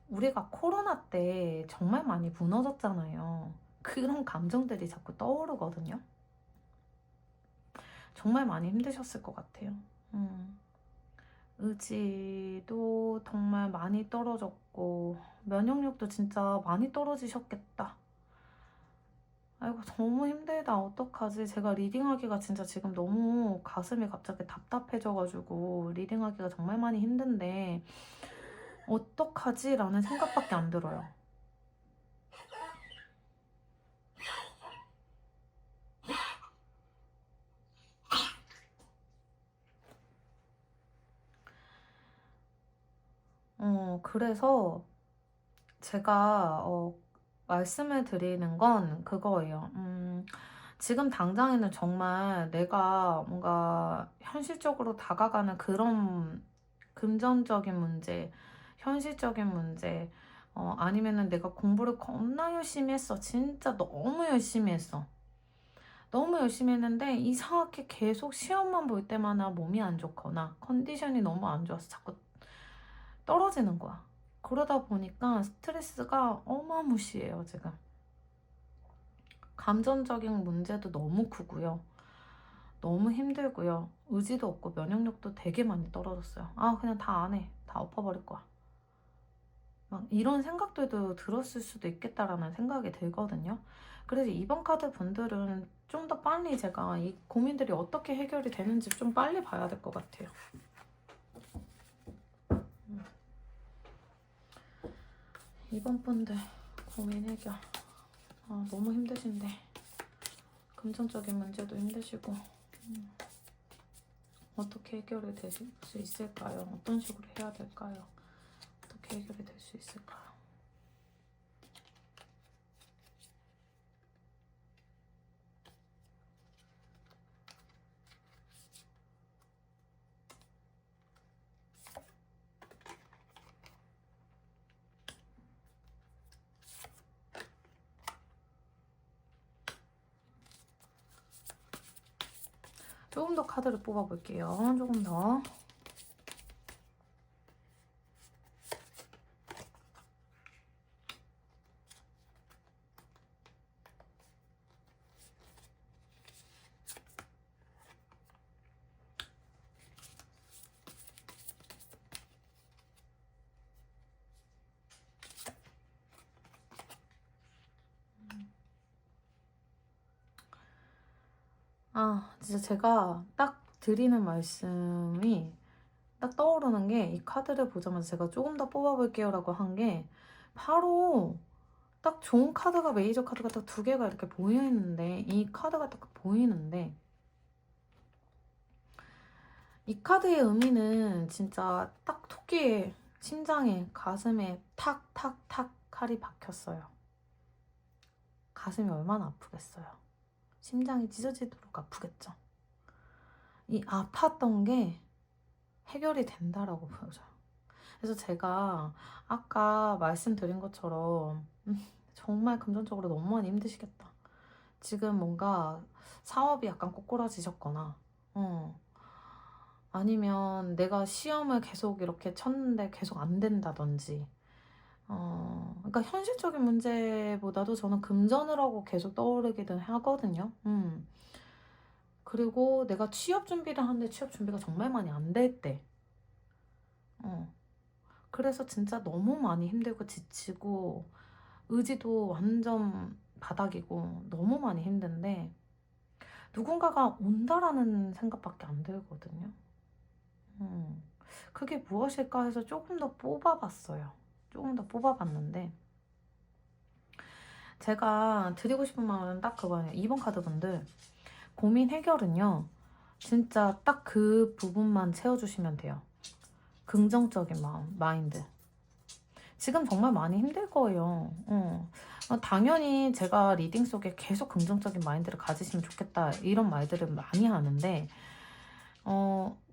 Speaker 1: 우리가 코로나 때 정말 많이 무너졌잖아요. 그런 감정들이 자꾸 떠오르거든요. 정말 많이 힘드셨을 것 같아요. 의지도 정말 많이 떨어졌고 면역력도 진짜 많이 떨어지셨겠다. 아이고 너무 힘들다. 어떡하지? 제가 리딩하기가 진짜 지금 너무 가슴이 갑자기 답답해져가지고 리딩하기가 정말 많이 힘든데 어떡하지? 라는 생각밖에 안 들어요. 그래서 제가 말씀을 드리는 건 그거예요. 지금 당장에는 정말 내가 뭔가 현실적으로 다가가는 그런 금전적인 문제, 현실적인 문제, 아니면은 내가 공부를 겁나 열심히 했어. 진짜 너무 열심히 했어. 너무 열심히 했는데 이상하게 계속 시험만 볼 때마다 몸이 안 좋거나 컨디션이 너무 안 좋아서 자꾸 떨어지는 거야. 그러다 보니까 스트레스가 어마무시해요, 지금. 감정적인 문제도 너무 크고요. 너무 힘들고요. 의지도 없고 면역력도 되게 많이 떨어졌어요. 그냥 다 안 해. 다 엎어버릴 거야. 막 이런 생각들도 들었을 수도 있겠다라는 생각이 들거든요. 그래서 이번 카드 분들은 좀 더 빨리 제가 이 고민들이 어떻게 해결이 되는지 좀 빨리 봐야 될 것 같아요. 이번 분들 고민 해결. 너무 힘드신데. 금전적인 문제도 힘드시고. 어떻게 해결이 될 수 있을까요? 어떤 식으로 해야 될까요? 어떻게 해결이 될 수 있을까요? 조금 더 카드를 뽑아볼게요. 조금 더. 진짜 제가 딱 드리는 말씀이 딱 떠오르는 게 이 카드를 보자마자 제가 조금 더 뽑아볼게요 라고 한 게 바로 딱 좋은 카드가 메이저 카드가 딱 두 개가 이렇게 보이는데 이 카드가 딱 보이는데 이 카드의 의미는 진짜 딱 토끼의 심장에 가슴에 탁탁탁 칼이 박혔어요. 가슴이 얼마나 아프겠어요. 심장이 찢어지도록 아프겠죠. 이 아팠던 게 해결이 된다라고 보여져요. 그래서 제가 아까 말씀드린 것처럼 정말 금전적으로 너무 많이 힘드시겠다. 지금 뭔가 사업이 약간 꼬꾸라지셨거나 아니면 내가 시험을 계속 이렇게 쳤는데 계속 안 된다든지 그러니까 현실적인 문제보다도 저는 금전을 하고 계속 떠오르기는 하거든요. 그리고 내가 취업 준비를 하는데 취업 준비가 정말 많이 안 될 때 그래서 진짜 너무 많이 힘들고 지치고 의지도 완전 바닥이고 너무 많이 힘든데 누군가가 온다라는 생각밖에 안 들거든요. 그게 무엇일까 해서 조금 더 뽑아봤어요. 조금 더 뽑아봤는데 제가 드리고 싶은 말은 딱 그거예요. 2번 카드분들 고민 해결은요. 진짜 딱 그 부분만 채워주시면 돼요. 긍정적인 마음, 마인드. 지금 정말 많이 힘들 거예요. 당연히 제가 리딩 속에 계속 긍정적인 마인드를 가지시면 좋겠다 이런 말들을 많이 하는데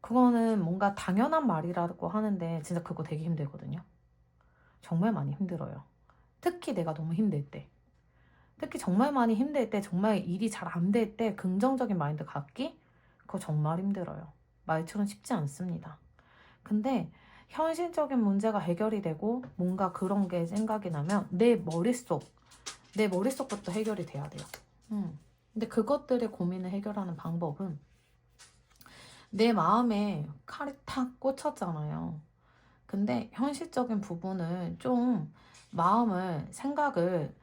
Speaker 1: 그거는 뭔가 당연한 말이라고 하는데 진짜 그거 되게 힘들거든요. 정말 많이 힘들어요. 특히 내가 너무 힘들 때, 특히 정말 많이 힘들 때, 정말 일이 잘 안 될 때 긍정적인 마인드 갖기 그거 정말 힘들어요. 말처럼 쉽지 않습니다. 근데 현실적인 문제가 해결이 되고 뭔가 그런 게 생각이 나면 내 머릿속부터 해결이 돼야 돼요. 근데 그것들의 고민을 해결하는 방법은 내 마음에 칼이 탁 꽂혔잖아요. 근데 현실적인 부분을 좀 마음을 생각을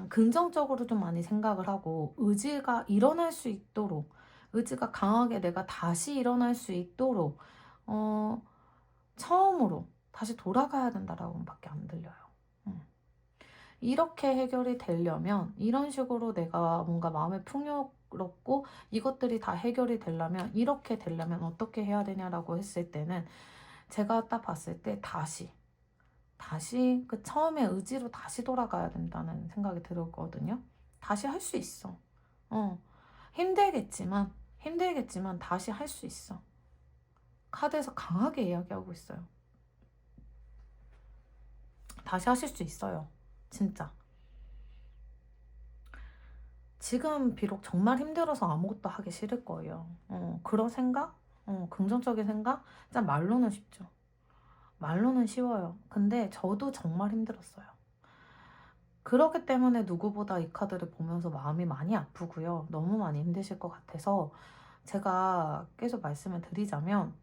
Speaker 1: 긍정적으로 좀 많이 생각을 하고 의지가 일어날 수 있도록 의지가 강하게 내가 다시 일어날 수 있도록 처음으로 다시 돌아가야 된다라고 밖에 안 들려요. 이렇게 해결이 되려면 이런 식으로 내가 뭔가 마음이 풍요롭고 이것들이 다 해결이 되려면 이렇게 되려면 어떻게 해야 되냐라고 했을 때는 제가 딱 봤을 때 다시 그 처음에 의지로 다시 돌아가야 된다는 생각이 들었거든요. 다시 할 수 있어. 힘들겠지만 다시 할 수 있어. 카드에서 강하게 이야기하고 있어요. 다시 하실 수 있어요. 진짜. 지금 비록 정말 힘들어서 아무것도 하기 싫을 거예요. 그런 생각? 긍정적인 생각? 진짜 말로는 쉽죠. 말로는 쉬워요. 근데 저도 정말 힘들었어요. 그렇기 때문에 누구보다 이 카드를 보면서 마음이 많이 아프고요. 너무 많이 힘드실 것 같아서 제가 계속 말씀을 드리자면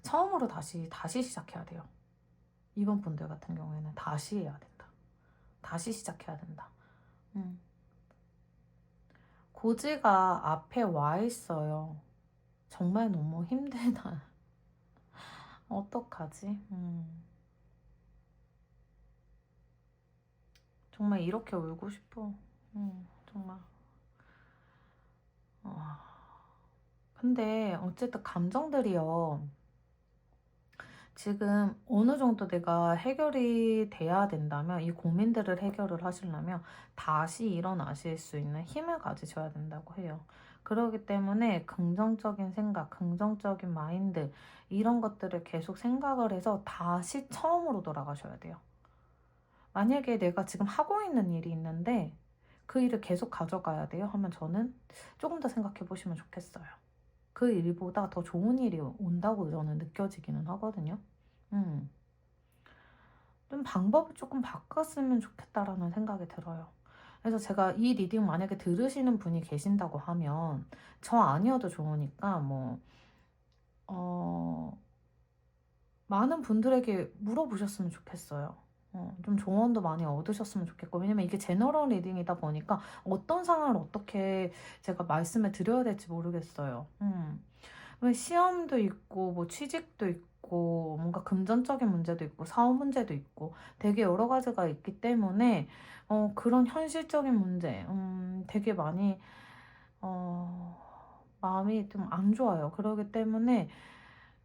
Speaker 1: 처음으로 다시 시작해야 돼요. 이번 분들 같은 경우에는 다시 해야 된다. 다시 시작해야 된다. 고지가 앞에 와 있어요. 정말 너무 힘들다. 어떡하지? 정말 이렇게 울고 싶어. 정말. 근데 어쨌든 감정들이요. 지금 어느 정도 내가 해결이 돼야 된다면 이 고민들을 해결을 하시려면 다시 일어나실 수 있는 힘을 가지셔야 된다고 해요. 그렇기 때문에 긍정적인 생각, 긍정적인 마인드 이런 것들을 계속 생각을 해서 다시 처음으로 돌아가셔야 돼요. 만약에 내가 지금 하고 있는 일이 있는데 그 일을 계속 가져가야 돼요 하면 저는 조금 더 생각해 보시면 좋겠어요. 그 일보다 더 좋은 일이 온다고 저는 느껴지기는 하거든요. 좀 방법을 조금 바꿨으면 좋겠다라는 생각이 들어요. 그래서 제가 이 리딩 만약에 들으시는 분이 계신다고 하면 저 아니어도 좋으니까 많은 분들에게 물어보셨으면 좋겠어요. 좀 조언도 많이 얻으셨으면 좋겠고 왜냐면 이게 제너럴 리딩이다 보니까 어떤 상황을 어떻게 제가 말씀을 드려야 될지 모르겠어요. 시험도 있고 뭐 취직도 있고 뭔가 금전적인 문제도 있고 사업 문제도 있고 되게 여러 가지가 있기 때문에 그런 현실적인 문제 되게 많이 마음이 좀 안 좋아요. 그러기 때문에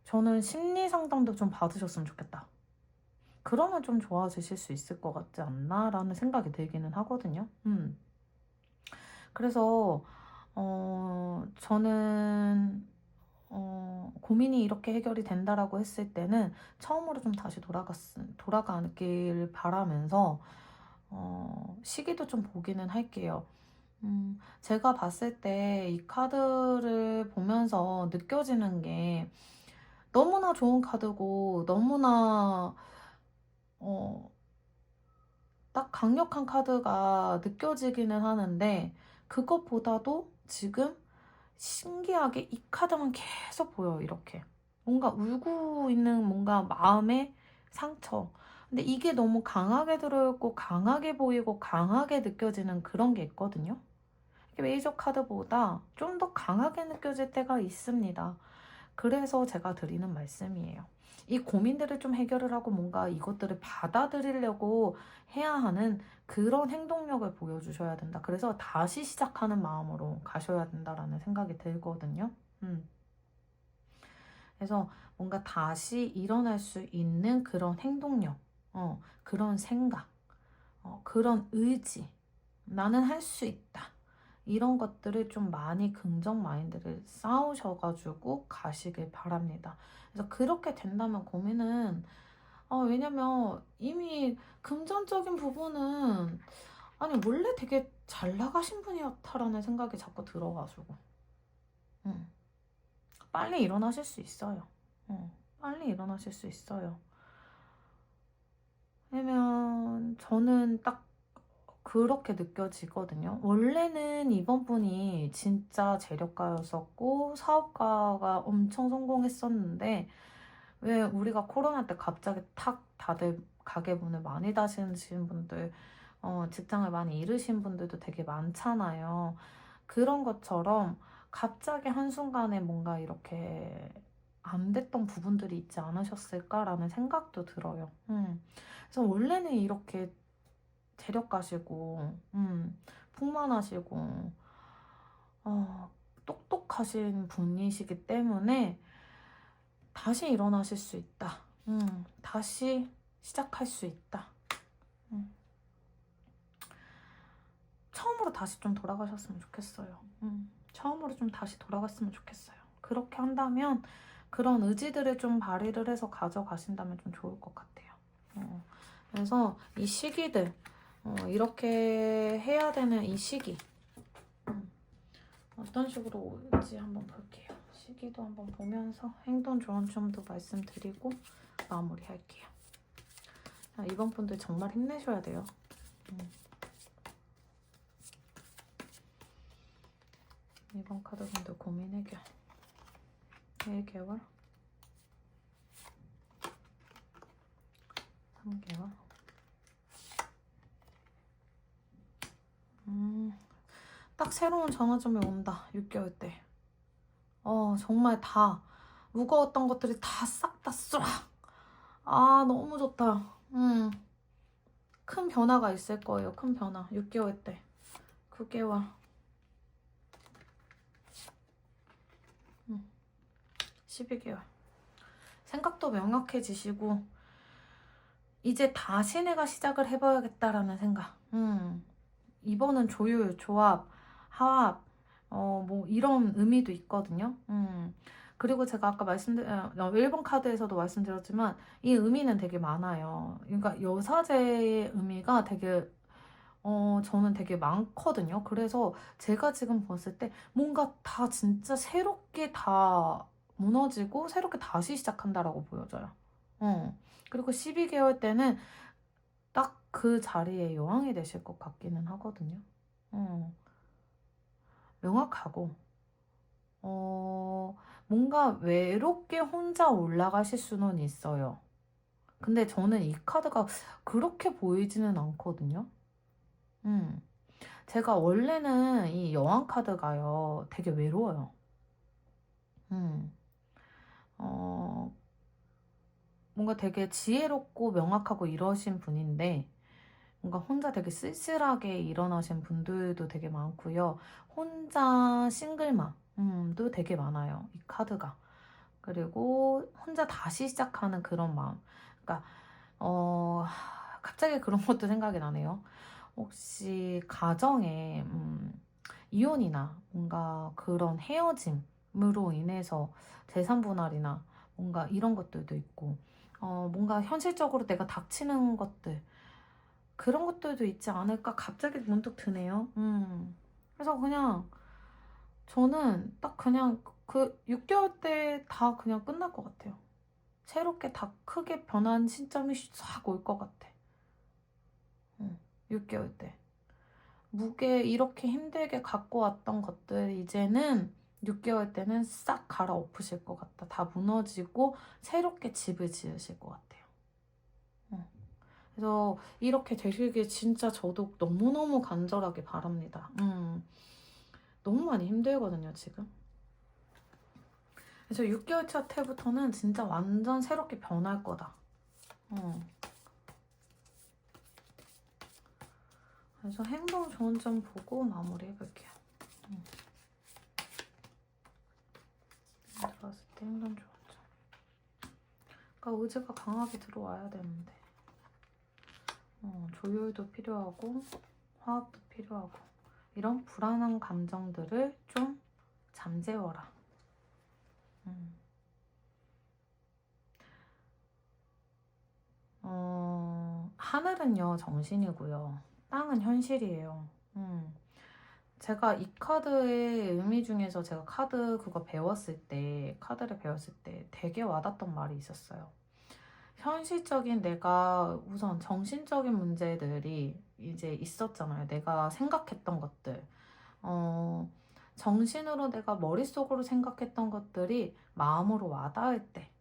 Speaker 1: 저는 심리 상담도 좀 받으셨으면 좋겠다. 그러면 좀 좋아지실 수 있을 것 같지 않나? 라는 생각이 들기는 하거든요. 그래서 저는 고민이 이렇게 해결이 된다라고 했을 때는 처음으로 좀 다시 돌아가길 바라면서 시기도 좀 보기는 할게요. 제가 봤을 때 이 카드를 보면서 느껴지는 게 너무나 좋은 카드고 너무나 어, 딱 강력한 카드가 느껴지기는 하는데 그것보다도 지금 신기하게 이 카드만 계속 보여요. 이렇게 뭔가 울고 있는 뭔가 마음의 상처. 근데 이게 너무 강하게 들어있고 강하게 보이고 강하게 느껴지는 그런 게 있거든요. 메이저 카드보다 좀 더 강하게 느껴질 때가 있습니다. 그래서 제가 드리는 말씀이에요. 이 고민들을 좀 해결을 하고 뭔가 이것들을 받아들이려고 해야 하는 그런 행동력을 보여주셔야 된다. 그래서 다시 시작하는 마음으로 가셔야 된다라는 생각이 들거든요. 그래서 뭔가 다시 일어날 수 있는 그런 행동력, 그런 생각, 그런 의지, 나는 할 수 있다. 이런 것들을 좀 많이 긍정 마인드를 쌓으셔가지고 가시길 바랍니다. 그래서 그렇게 된다면 고민은 왜냐면 이미 금전적인 부분은 아니 원래 되게 잘 나가신 분이었다라는 생각이 자꾸 들어가지고 빨리 일어나실 수 있어요. 빨리 일어나실 수 있어요. 왜냐면 저는 딱 그렇게 느껴지거든요. 원래는 이번 분이 진짜 재력가였었고 사업가가 엄청 성공했었는데 왜 우리가 코로나 때 갑자기 탁 다들 가게문을 많이 닫으신 분들 직장을 많이 잃으신 분들도 되게 많잖아요. 그런 것처럼 갑자기 한순간에 뭔가 이렇게 안 됐던 부분들이 있지 않으셨을까라는 생각도 들어요. 그래서 원래는 이렇게 재력가시고, 풍만하시고, 똑똑하신 분이시기 때문에 다시 일어나실 수 있다. 다시 시작할 수 있다. 처음으로 다시 좀 돌아가셨으면 좋겠어요. 처음으로 좀 다시 돌아갔으면 좋겠어요. 그렇게 한다면 그런 의지들을 좀 발휘를 해서 가져가신다면 좀 좋을 것 같아요. 그래서 이 시기들 이렇게 해야 되는 이 시기 어떤 식으로 올지 한번 볼게요. 시기도 한번 보면서 행동 조언점도 말씀드리고 마무리할게요. 이번 분들 정말 힘내셔야 돼요. 이번 카드분들 고민 해결 1개월 3개월 딱 새로운 전환점이 온다. 6개월 때 정말 다 무거웠던 것들이 다 싹 다 쏘라. 너무 좋다. 큰 변화가 있을 거예요. 큰 변화. 6개월 때 9개월 12개월 생각도 명확해지시고 이제 다시 내가 시작을 해봐야겠다라는 생각. 이번은 조율, 조합, 화합, 뭐 이런 의미도 있거든요. 그리고 제가 아까 1번 카드에서도 말씀드렸지만 이 의미는 되게 많아요. 그러니까 여사제의 의미가 되게 저는 되게 많거든요. 그래서 제가 지금 봤을 때 뭔가 다 진짜 새롭게 다 무너지고 새롭게 다시 시작한다라고 보여져요. 그리고 12개월 때는 딱 그 자리에 여왕이 되실 것 같기는 하거든요. 명확하고 뭔가 외롭게 혼자 올라가실 수는 있어요. 근데 저는 이 카드가 그렇게 보이지는 않거든요. 제가 원래는 이 여왕 카드가요 되게 외로워요. 뭔가 되게 지혜롭고 명확하고 이러신 분인데 뭔가 혼자 되게 쓸쓸하게 일어나신 분들도 되게 많고요. 혼자 싱글맘도 되게 많아요. 이 카드가. 그리고 혼자 다시 시작하는 그런 마음. 그러니까 갑자기 그런 것도 생각이 나네요. 혹시 가정에 이혼이나 뭔가 그런 헤어짐으로 인해서 재산 분할이나 뭔가 이런 것들도 있고 뭔가 현실적으로 내가 닥치는 것들 그런 것들도 있지 않을까 갑자기 문득 드네요. 그래서 그냥 저는 딱 그냥 그 6개월 때 다 그냥 끝날 것 같아요. 새롭게 다 크게 변한 시점이 싹 올 것 같아. 6개월 때. 무게 이렇게 힘들게 갖고 왔던 것들 이제는 6개월 때는 싹 갈아엎으실 것 같다. 다 무너지고 새롭게 집을 지으실 것 같아요. 그래서 이렇게 되시길 진짜 저도 너무너무 간절하게 바랍니다. 너무 많이 힘들거든요, 지금. 그래서 6개월 차 때부터는 진짜 완전 새롭게 변할 거다. 그래서 행동 좋은 점 보고 마무리 해볼게요. 들어왔을 때 행동 좋은 점. 그러니까 의지가 강하게 들어와야 되는데 조율도 필요하고 화합도 필요하고 이런 불안한 감정들을 좀 잠재워라. 하늘은요 정신이고요. 땅은 현실이에요. 제가 이 카드의 의미 중에서 제가 카드를 배웠을 때 되게 와닿던 말이 있었어요. 현실적인 내가 우선 정신적인 문제들이 이제 있었잖아요. 내가 생각했던 것들. 정신으로 내가 머릿속으로 생각했던 것들이 마음으로 와닿을 때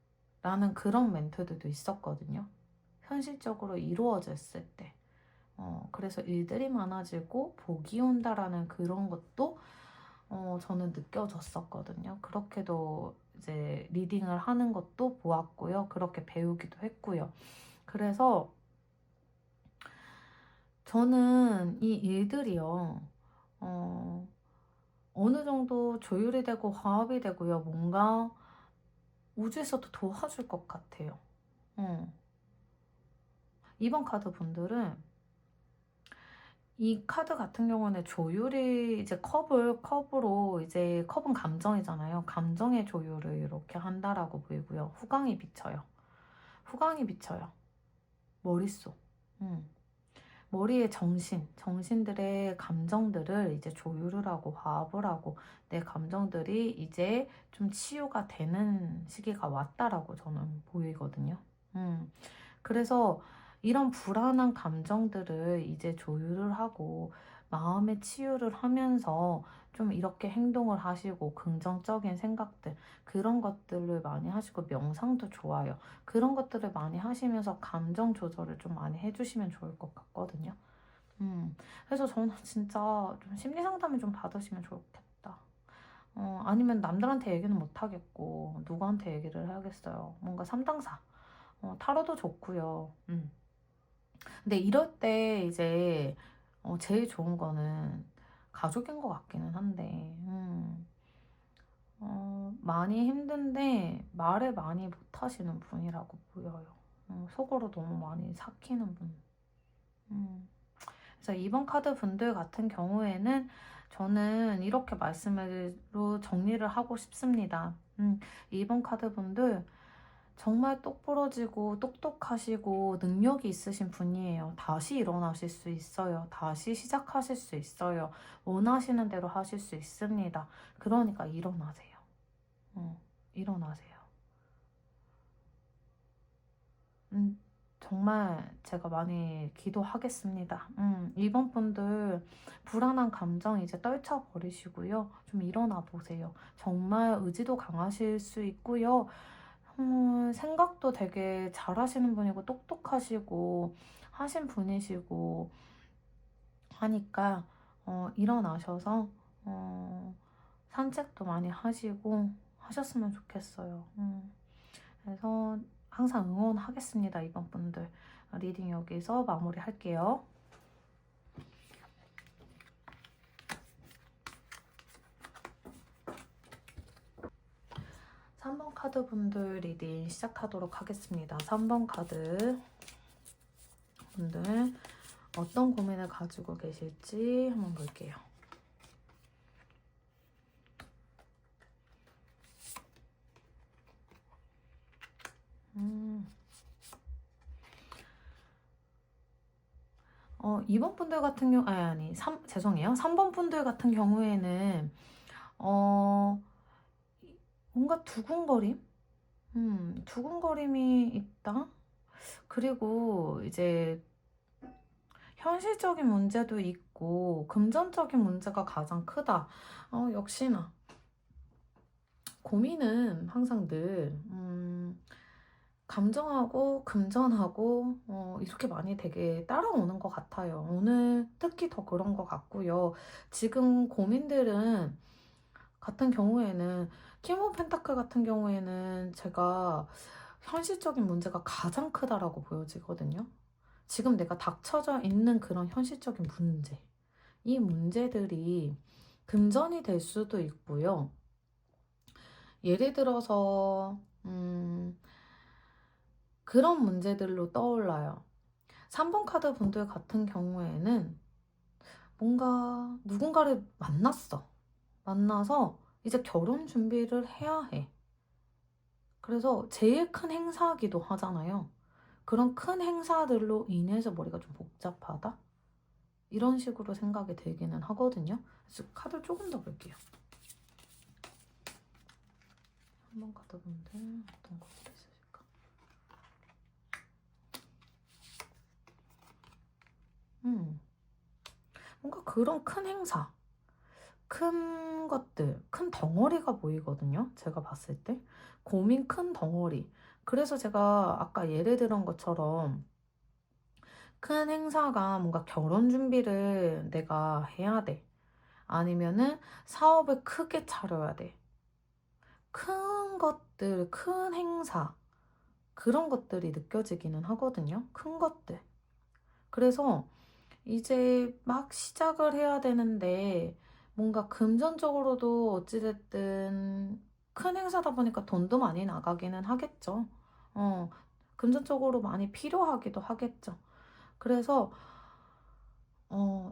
Speaker 1: 라는 그런 멘트들도 있었거든요. 현실적으로 이루어졌을 때. 그래서 일들이 많아지고 복이 온다라는 그런 것도 저는 느껴졌었거든요. 그렇게도 이제 리딩을 하는 것도 보았고요. 그렇게 배우기도 했고요. 그래서 저는 이 일들이요. 어느 정도 조율이 되고 화합이 되고요. 뭔가 우주에서도 도와줄 것 같아요. 이번 카드 분들은 이 카드 같은 경우는 조율이 이제 컵으로 이제 컵은 감정이잖아요. 감정의 조율을 이렇게 한다라고 보이고요. 후광이 비쳐요. 후광이 비쳐요. 머릿속. 머리의 정신들의 감정들을 이제 조율을 하고 화합을 하고 내 감정들이 이제 좀 치유가 되는 시기가 왔다라고 저는 보이거든요. 그래서 이런 불안한 감정들을 이제 조율을 하고 마음의 치유를 하면서 좀 이렇게 행동을 하시고 긍정적인 생각들 그런 것들을 많이 하시고 명상도 좋아요. 그런 것들을 많이 하시면서 감정 조절을 좀 많이 해주시면 좋을 것 같거든요. 그래서 저는 진짜 좀 심리 상담을 좀 받으시면 좋겠다. 아니면 남들한테 얘기는 못 하겠고 누구한테 얘기를 해야겠어요. 뭔가 상담사. 타로도 좋고요. 근데 이럴 때 이제 제일 좋은 거는 가족인 것 같기는 한데 많이 힘든데 말을 많이 못하시는 분이라고 보여요. 속으로 너무 많이 삭히는 분. 그래서 이번 카드 분들 같은 경우에는 저는 이렇게 말씀으로 정리를 하고 싶습니다. 이번 카드 분들 정말 똑부러지고 똑똑하시고 능력이 있으신 분이에요. 다시 일어나실 수 있어요. 다시 시작하실 수 있어요. 원하시는 대로 하실 수 있습니다. 그러니까 일어나세요. 일어나세요. 정말 제가 많이 기도하겠습니다. 이번 분들 불안한 감정 이제 떨쳐버리시고요. 좀 일어나 보세요. 정말 의지도 강하실 수 있고요. 생각도 되게 잘하시는 분이고 똑똑하시고 하신 분이시고 하니까 일어나셔서 산책도 많이 하시고 하셨으면 좋겠어요. 그래서 항상 응원하겠습니다. 이번 분들 리딩 여기서 마무리할게요. 3번 카드 분들 리딩 시작하도록 하겠습니다. 3번 카드 분들 어떤 고민을 가지고 계실지 한번 볼게요. 이번 분들 같은 경우, 죄송해요. 3번 분들 같은 경우에는, 뭔가 두근거림? 두근거림이 있다? 그리고 이제 현실적인 문제도 있고, 금전적인 문제가 가장 크다. 역시나. 고민은 항상 늘, 감정하고 금전하고 이렇게 많이 되게 따라오는 것 같아요. 오늘 특히 더 그런 것 같고요. 지금 고민들은 같은 경우에는 킹 오브 펜타클 같은 경우에는 제가 현실적인 문제가 가장 크다라고 보여지거든요. 지금 내가 닥쳐져 있는 그런 현실적인 문제, 이 문제들이 금전이 될 수도 있고요. 예를 들어서 그런 문제들로 떠올라요. 3번 카드 분들 같은 경우에는 뭔가 누군가를 만났어. 만나서 이제 결혼 준비를 해야 해. 그래서 제일 큰 행사기도 하잖아요. 그런 큰 행사들로 인해서 머리가 좀 복잡하다? 이런 식으로 생각이 들기는 하거든요. 그래서 카드를 조금 더 볼게요. 3번 카드 분들 어떤 것들이 있으실까? 뭔가 그런 큰 행사, 큰 것들, 큰 덩어리가 보이거든요. 제가 봤을 때. 고민 큰 덩어리. 그래서 제가 아까 예를 들은 것처럼 큰 행사가 뭔가 결혼 준비를 내가 해야 돼. 아니면은 사업을 크게 차려야 돼. 큰 것들, 큰 행사. 그런 것들이 느껴지기는 하거든요. 큰 것들. 그래서 이제 막 시작을 해야 되는데 뭔가 금전적으로도 어찌됐든 큰 행사다 보니까 돈도 많이 나가기는 하겠죠. 어, 금전적으로 많이 필요하기도 하겠죠. 그래서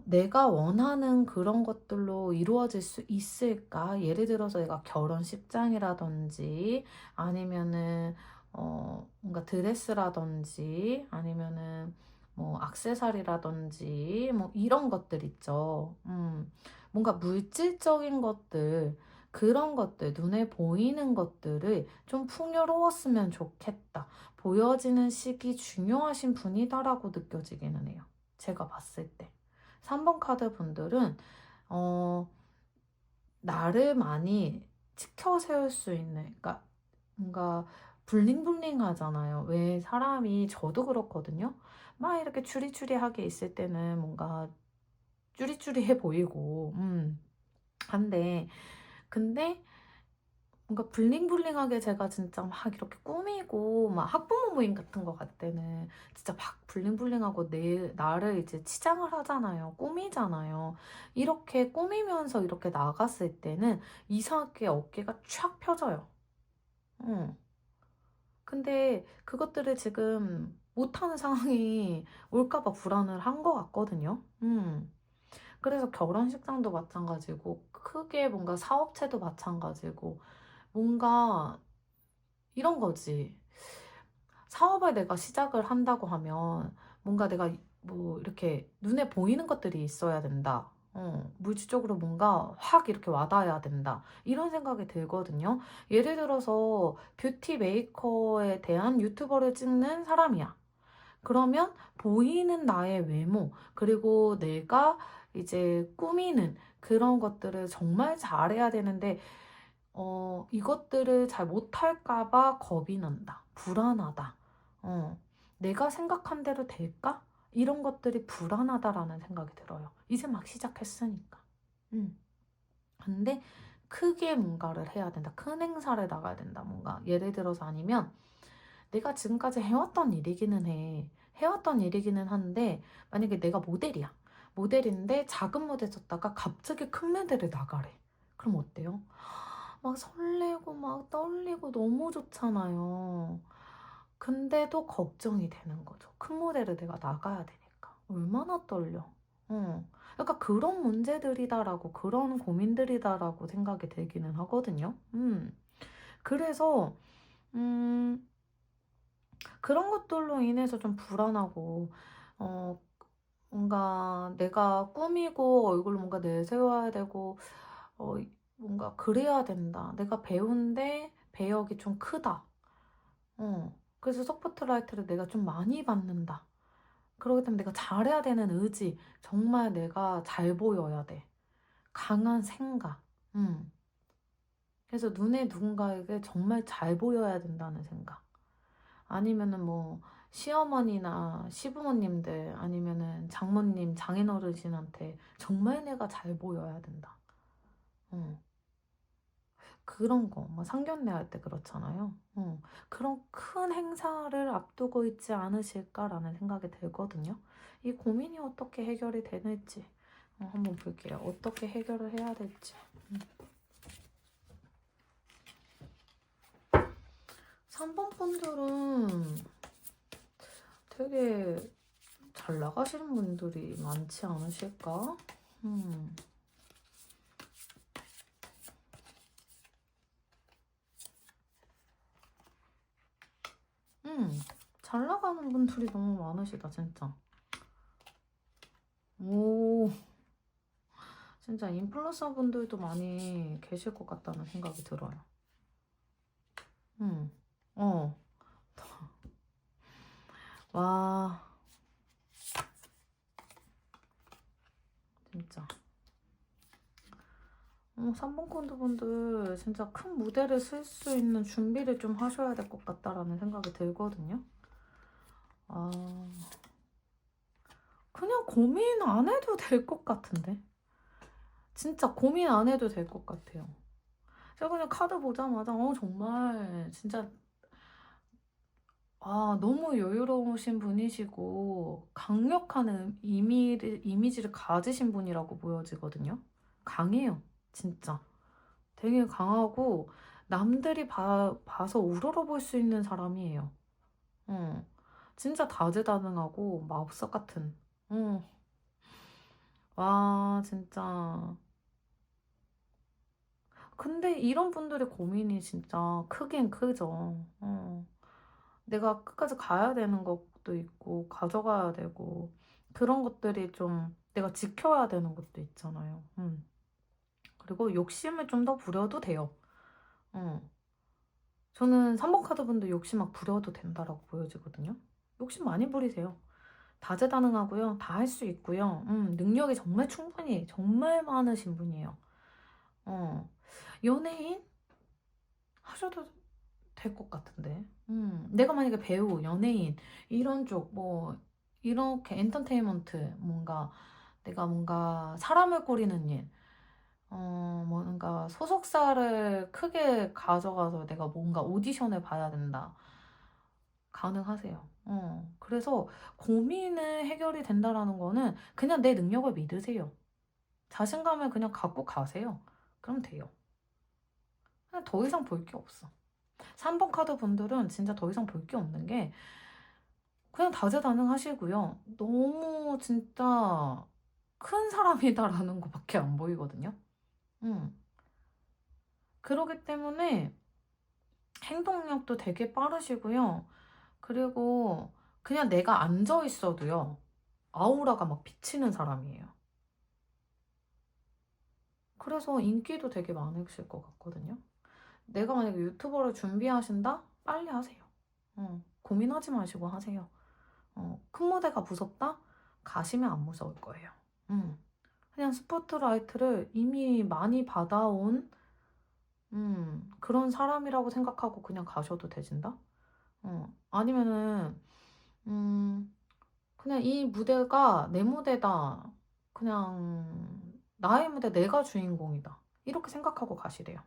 Speaker 1: 내가 원하는 그런 것들로 이루어질 수 있을까? 예를 들어서 내가 결혼식장이라든지 아니면은 뭔가 드레스라든지 아니면은 뭐 액세서리라든지 뭐 이런 것들 있죠. 뭔가 물질적인 것들 그런 것들 눈에 보이는 것들을 좀 풍요로웠으면 좋겠다. 보여지는 시기 중요하신 분이다라고 느껴지기는 해요. 제가 봤을 때. 3번 카드 분들은 나를 많이 지켜 세울 수 있는, 그러니까 뭔가 블링블링 하잖아요. 왜 사람이, 저도 그렇거든요. 막 이렇게 추리추리하게 있을 때는 뭔가 쭈리쭈리해 보이고, 한데, 근데 뭔가 블링블링하게 제가 진짜 막 이렇게 꾸미고 막 학부모 모임 같은 거 갈 때는 진짜 막 블링블링하고 나를 이제 치장을 하잖아요. 꾸미잖아요. 이렇게 꾸미면서 이렇게 나갔을 때는 이상하게 어깨가 쫙 펴져요. 응. 근데 그것들을 지금 못하는 상황이 올까봐 불안을 한 것 같거든요. 그래서 결혼식장도 마찬가지고 크게 뭔가 사업체도 마찬가지고 뭔가 이런 거지. 사업을 내가 시작을 한다고 하면 뭔가 내가 뭐 이렇게 눈에 보이는 것들이 있어야 된다. 물질적으로 뭔가 확 이렇게 와닿아야 된다. 이런 생각이 들거든요. 예를 들어서 뷰티 메이커에 대한 유튜버를 찍는 사람이야. 그러면 보이는 나의 외모, 그리고 내가 이제 꾸미는 그런 것들을 정말 잘해야 되는데 이것들을 잘 못할까봐 겁이 난다. 불안하다. 내가 생각한 대로 될까? 이런 것들이 불안하다라는 생각이 들어요. 이제 막 시작했으니까. 음. 근데 크게 뭔가를 해야 된다. 큰 행사를 나가야 된다. 뭔가 예를 들어서 아니면 내가 지금까지 해왔던 일이기는 해. 해왔던 일이기는 한데 만약에 내가 모델이야. 모델인데 작은 무대 섰다가 갑자기 큰 무대를 나가래. 그럼 어때요? 막 설레고 막 떨리고 너무 좋잖아요. 근데도 걱정이 되는 거죠. 큰 무대를 내가 나가야 되니까. 얼마나 떨려. 약간 그런 문제들이다라고, 그런 고민들이다라고 생각이 들기는 하거든요. 그래서, 음, 그런 것들로 인해서 좀 불안하고, 어, 뭔가 내가 꾸미고 얼굴을 뭔가 내세워야 되고, 어, 뭔가 그래야 된다. 내가 배우인데 배역이 좀 크다. 그래서 스포트라이트를 내가 좀 많이 받는다. 그렇기 때문에 내가 잘해야 되는 의지, 정말 내가 잘 보여야 돼. 강한 생각. 그래서 눈에 누군가에게 정말 잘 보여야 된다는 생각. 아니면은 뭐 시어머니나 시부모님들 아니면은 장모님, 장인어르신한테 정말 내가 잘 보여야 된다. 그런 거, 뭐 상견례 할 때 그렇잖아요. 그런 큰 행사를 앞두고 있지 않으실까라는 생각이 들거든요. 이 고민이 어떻게 해결이 되는지 한번 볼게요. 어떻게 해결을 해야 될지. 3번 분들은 되게 잘 나가시는 분들이 많지 않으실까? 잘 나가는 분들이 너무 많으시다, 진짜. 오, 진짜 인플루언서 분들도 많이 계실 것 같다는 생각이 들어요. 어, 와, 진짜. 3번 콘드 분들 진짜 큰 무대를 쓸 수 있는 준비를 좀 하셔야 될 것 같다라는 생각이 들거든요. 아, 그냥 고민 안 해도 될 것 같은데. 진짜 고민 안 해도 될 것 같아요. 제가 그냥 카드 보자마자, 정말, 진짜, 너무 여유로우신 분이시고, 강력한 이미지를 가지신 분이라고 보여지거든요. 강해요, 진짜. 되게 강하고, 남들이 봐서 우러러볼 수 있는 사람이에요. 진짜 다재다능하고, 마법사 같은. 응. 와, 진짜. 근데 이런 분들의 고민이 진짜 크긴 크죠. 내가 끝까지 가야 되는 것도 있고, 가져가야 되고, 그런 것들이 좀 내가 지켜야 되는 것도 있잖아요. 그리고 욕심을 좀 더 부려도 돼요. 음. 저는 3번 카드 분들 욕심 막 부려도 된다라고 보여지거든요. 욕심 많이 부리세요. 다재다능하고요. 다 할 수 있고요. 능력이 정말 충분히, 정말 많으신 분이에요. 연예인 하셔도 될 것 같은데. 내가 만약에 배우, 연예인, 이런 쪽, 뭐, 이렇게 엔터테인먼트, 내가 뭔가 사람을 꾸리는 일, 뭔가 소속사를 크게 가져가서 내가 뭔가 오디션을 봐야 된다. 가능하세요. 그래서 고민을 해결이 된다라는 거는 그냥 내 능력을 믿으세요. 자신감을 그냥 갖고 가세요. 그럼 돼요. 그냥 더 이상 볼 게 없어. 3번 카드 분들은 진짜 더 이상 볼 게 없는 게 그냥 다재다능하시고요. 너무 진짜 큰 사람이다라는 것밖에 안 보이거든요. 음. 그러기 때문에 행동력도 되게 빠르시고요. 그리고 그냥 내가 앉아 있어도요. 아우라가 막 비치는 사람이에요. 그래서 인기도 되게 많으실 것 같거든요. 내가 만약에 유튜버를 준비하신다? 빨리 하세요. 고민하지 마시고 하세요. 큰 무대가 무섭다? 가시면 안 무서울 거예요. 그냥 스포트라이트를 이미 많이 받아온 그런 사람이라고 생각하고 그냥 가셔도 되진다? 아니면은 그냥 이 무대가 내 무대다. 그냥 나의 무대 내가 주인공이다. 이렇게 생각하고 가시래요.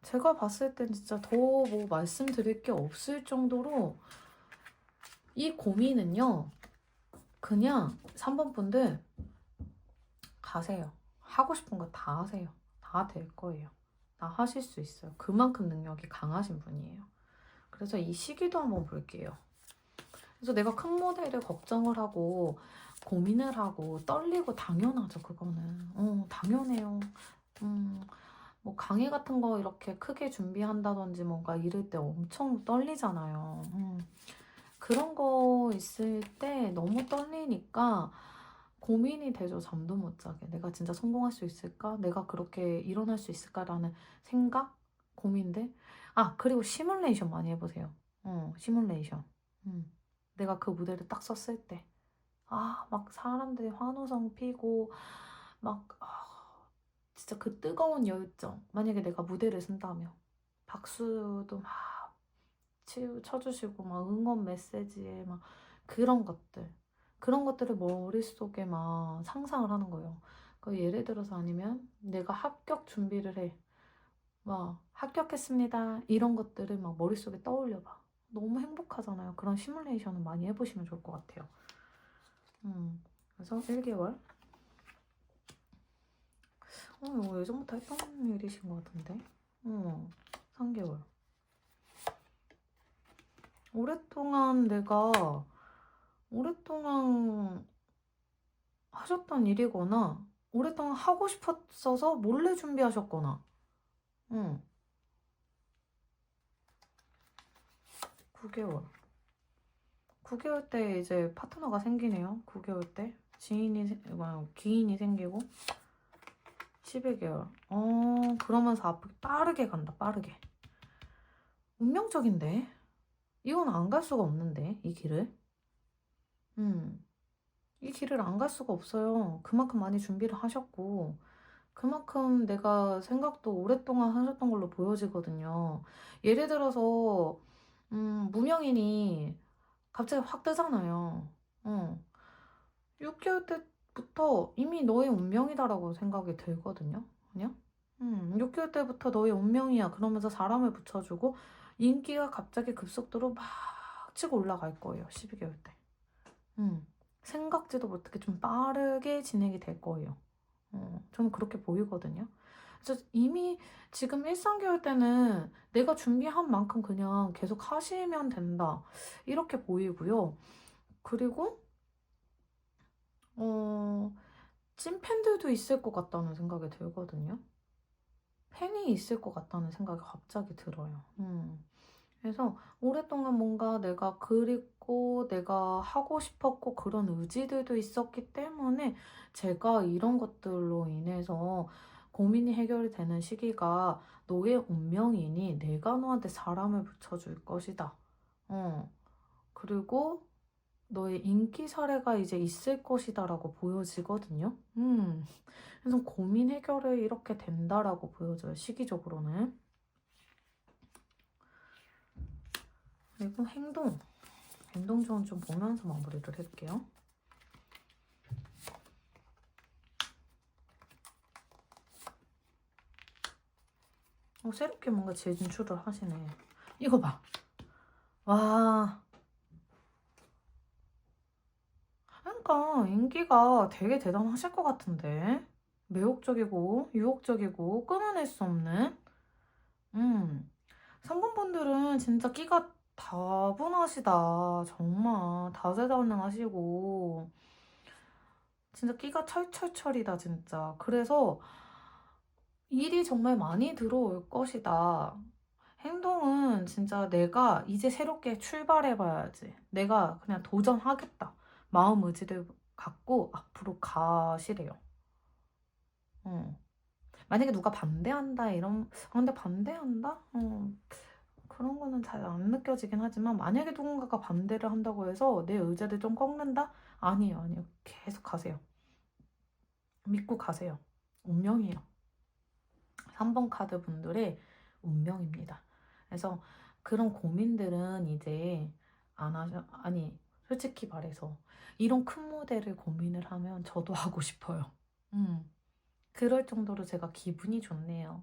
Speaker 1: 제가 봤을 땐 진짜 더 뭐 말씀드릴 게 없을 정도로 이 고민은요. 그냥 3번 분들 가세요. 하고 싶은 거 다 하세요. 다 될 거예요. 다 하실 수 있어요. 그만큼 능력이 강하신 분이에요. 그래서 이 시기도 한번 볼게요. 그래서 내가 큰 모델을 걱정을 하고 고민을 하고 떨리고 당연하죠. 그거는 당연해요. 뭐 강의 같은 거 이렇게 크게 준비한다든지 뭔가 이럴 때 엄청 떨리잖아요. 그런 거 있을 때 너무 떨리니까 고민이 되죠. 잠도 못 자게. 내가 진짜 성공할 수 있을까? 내가 그렇게 일어날 수 있을까라는 생각? 고민들? 아, 그리고 시뮬레이션 많이 해보세요. 시뮬레이션. 내가 그 무대를 딱 썼을 때. 아, 막 사람들이 환호성 피고, 막, 진짜 그 뜨거운 열정. 만약에 내가 무대를 쓴다면. 박수도 막 쳐주시고, 막 응원 메시지에 막 그런 것들. 그런 것들을 머릿속에 막 상상을 하는 거예요. 그 예를 들어서 아니면 내가 합격 준비를 해. 막 합격했습니다. 이런 것들을 막 머릿속에 떠올려봐. 너무 행복하잖아요. 그런 시뮬레이션을 많이 해보시면 좋을 것 같아요. 그래서 1개월. 이거 예전부터 했던 일이신 것 같은데. 3개월. 오랫동안 하셨던 일이거나 오랫동안 하고 싶었어서 몰래 준비하셨거나 9개월. 9개월 때 이제 파트너가 생기네요. 9개월 때 기인이 생기고 12개월. 그러면서 앞으로 빠르게 간다. 빠르게. 운명적인데? 이건 안 갈 수가 없는데, 이 길을. 이 길을 안 갈 수가 없어요. 그만큼 많이 준비를 하셨고 그만큼 내가 생각도 오랫동안 하셨던 걸로 보여지거든요. 예를 들어서 무명인이 갑자기 확 뜨잖아요. 6개월 때부터 이미 너의 운명이다라고 생각이 들거든요. 그냥 6개월 때부터 너의 운명이야. 그러면서 사람을 붙여주고 인기가 갑자기 급속도로 막 치고 올라갈 거예요. 12개월 때. 생각지도 못하게 좀 빠르게 진행이 될 거예요. 저는 그렇게 보이거든요. 그래서 이미 지금 1, 3개월 때는 내가 준비한 만큼 그냥 계속 하시면 된다. 이렇게 보이고요. 그리고 찐팬들도 있을 것 같다는 생각이 들거든요. 팬이 있을 것 같다는 생각이 갑자기 들어요. 그래서 오랫동안 뭔가 내가 그립고 내가 하고 싶었고 그런 의지들도 있었기 때문에 제가 이런 것들로 인해서 고민이 해결이 되는 시기가 너의 운명이니 내가 너한테 사람을 붙여줄 것이다. 그리고 너의 인기 사례가 이제 있을 것이다라고 보여지거든요. 그래서 고민 해결이 이렇게 된다라고 보여져요. 시기적으로는. 그리고 행동 조언 좀 보면서 마무리를 할게요. 새롭게 뭔가 진출을 하시네. 이거 봐. 와. 그러니까 인기가 되게 대단하실 것 같은데. 매혹적이고 유혹적이고 끊어낼 수 없는 3번분들은 진짜 끼가 다분하시다. 정말 다재다능하시고 진짜 끼가 철철철이다 진짜. 그래서 일이 정말 많이 들어올 것이다. 행동은 진짜 내가 이제 새롭게 출발해봐야지. 내가 그냥 도전하겠다. 마음 의지를 갖고 앞으로 가시래요. 만약에 누가 반대한다 근데 반대한다? 그런 거는 잘 안 느껴지긴 하지만 만약에 누군가가 반대를 한다고 해서 내 의지를 좀 꺾는다? 아니에요. 계속 가세요. 믿고 가세요. 운명이에요. 3번 카드 분들의 운명입니다. 그래서 그런 고민들은 이제 솔직히 말해서 이런 큰 무대를 고민을 하면 저도 하고 싶어요. 그럴 정도로 제가 기분이 좋네요.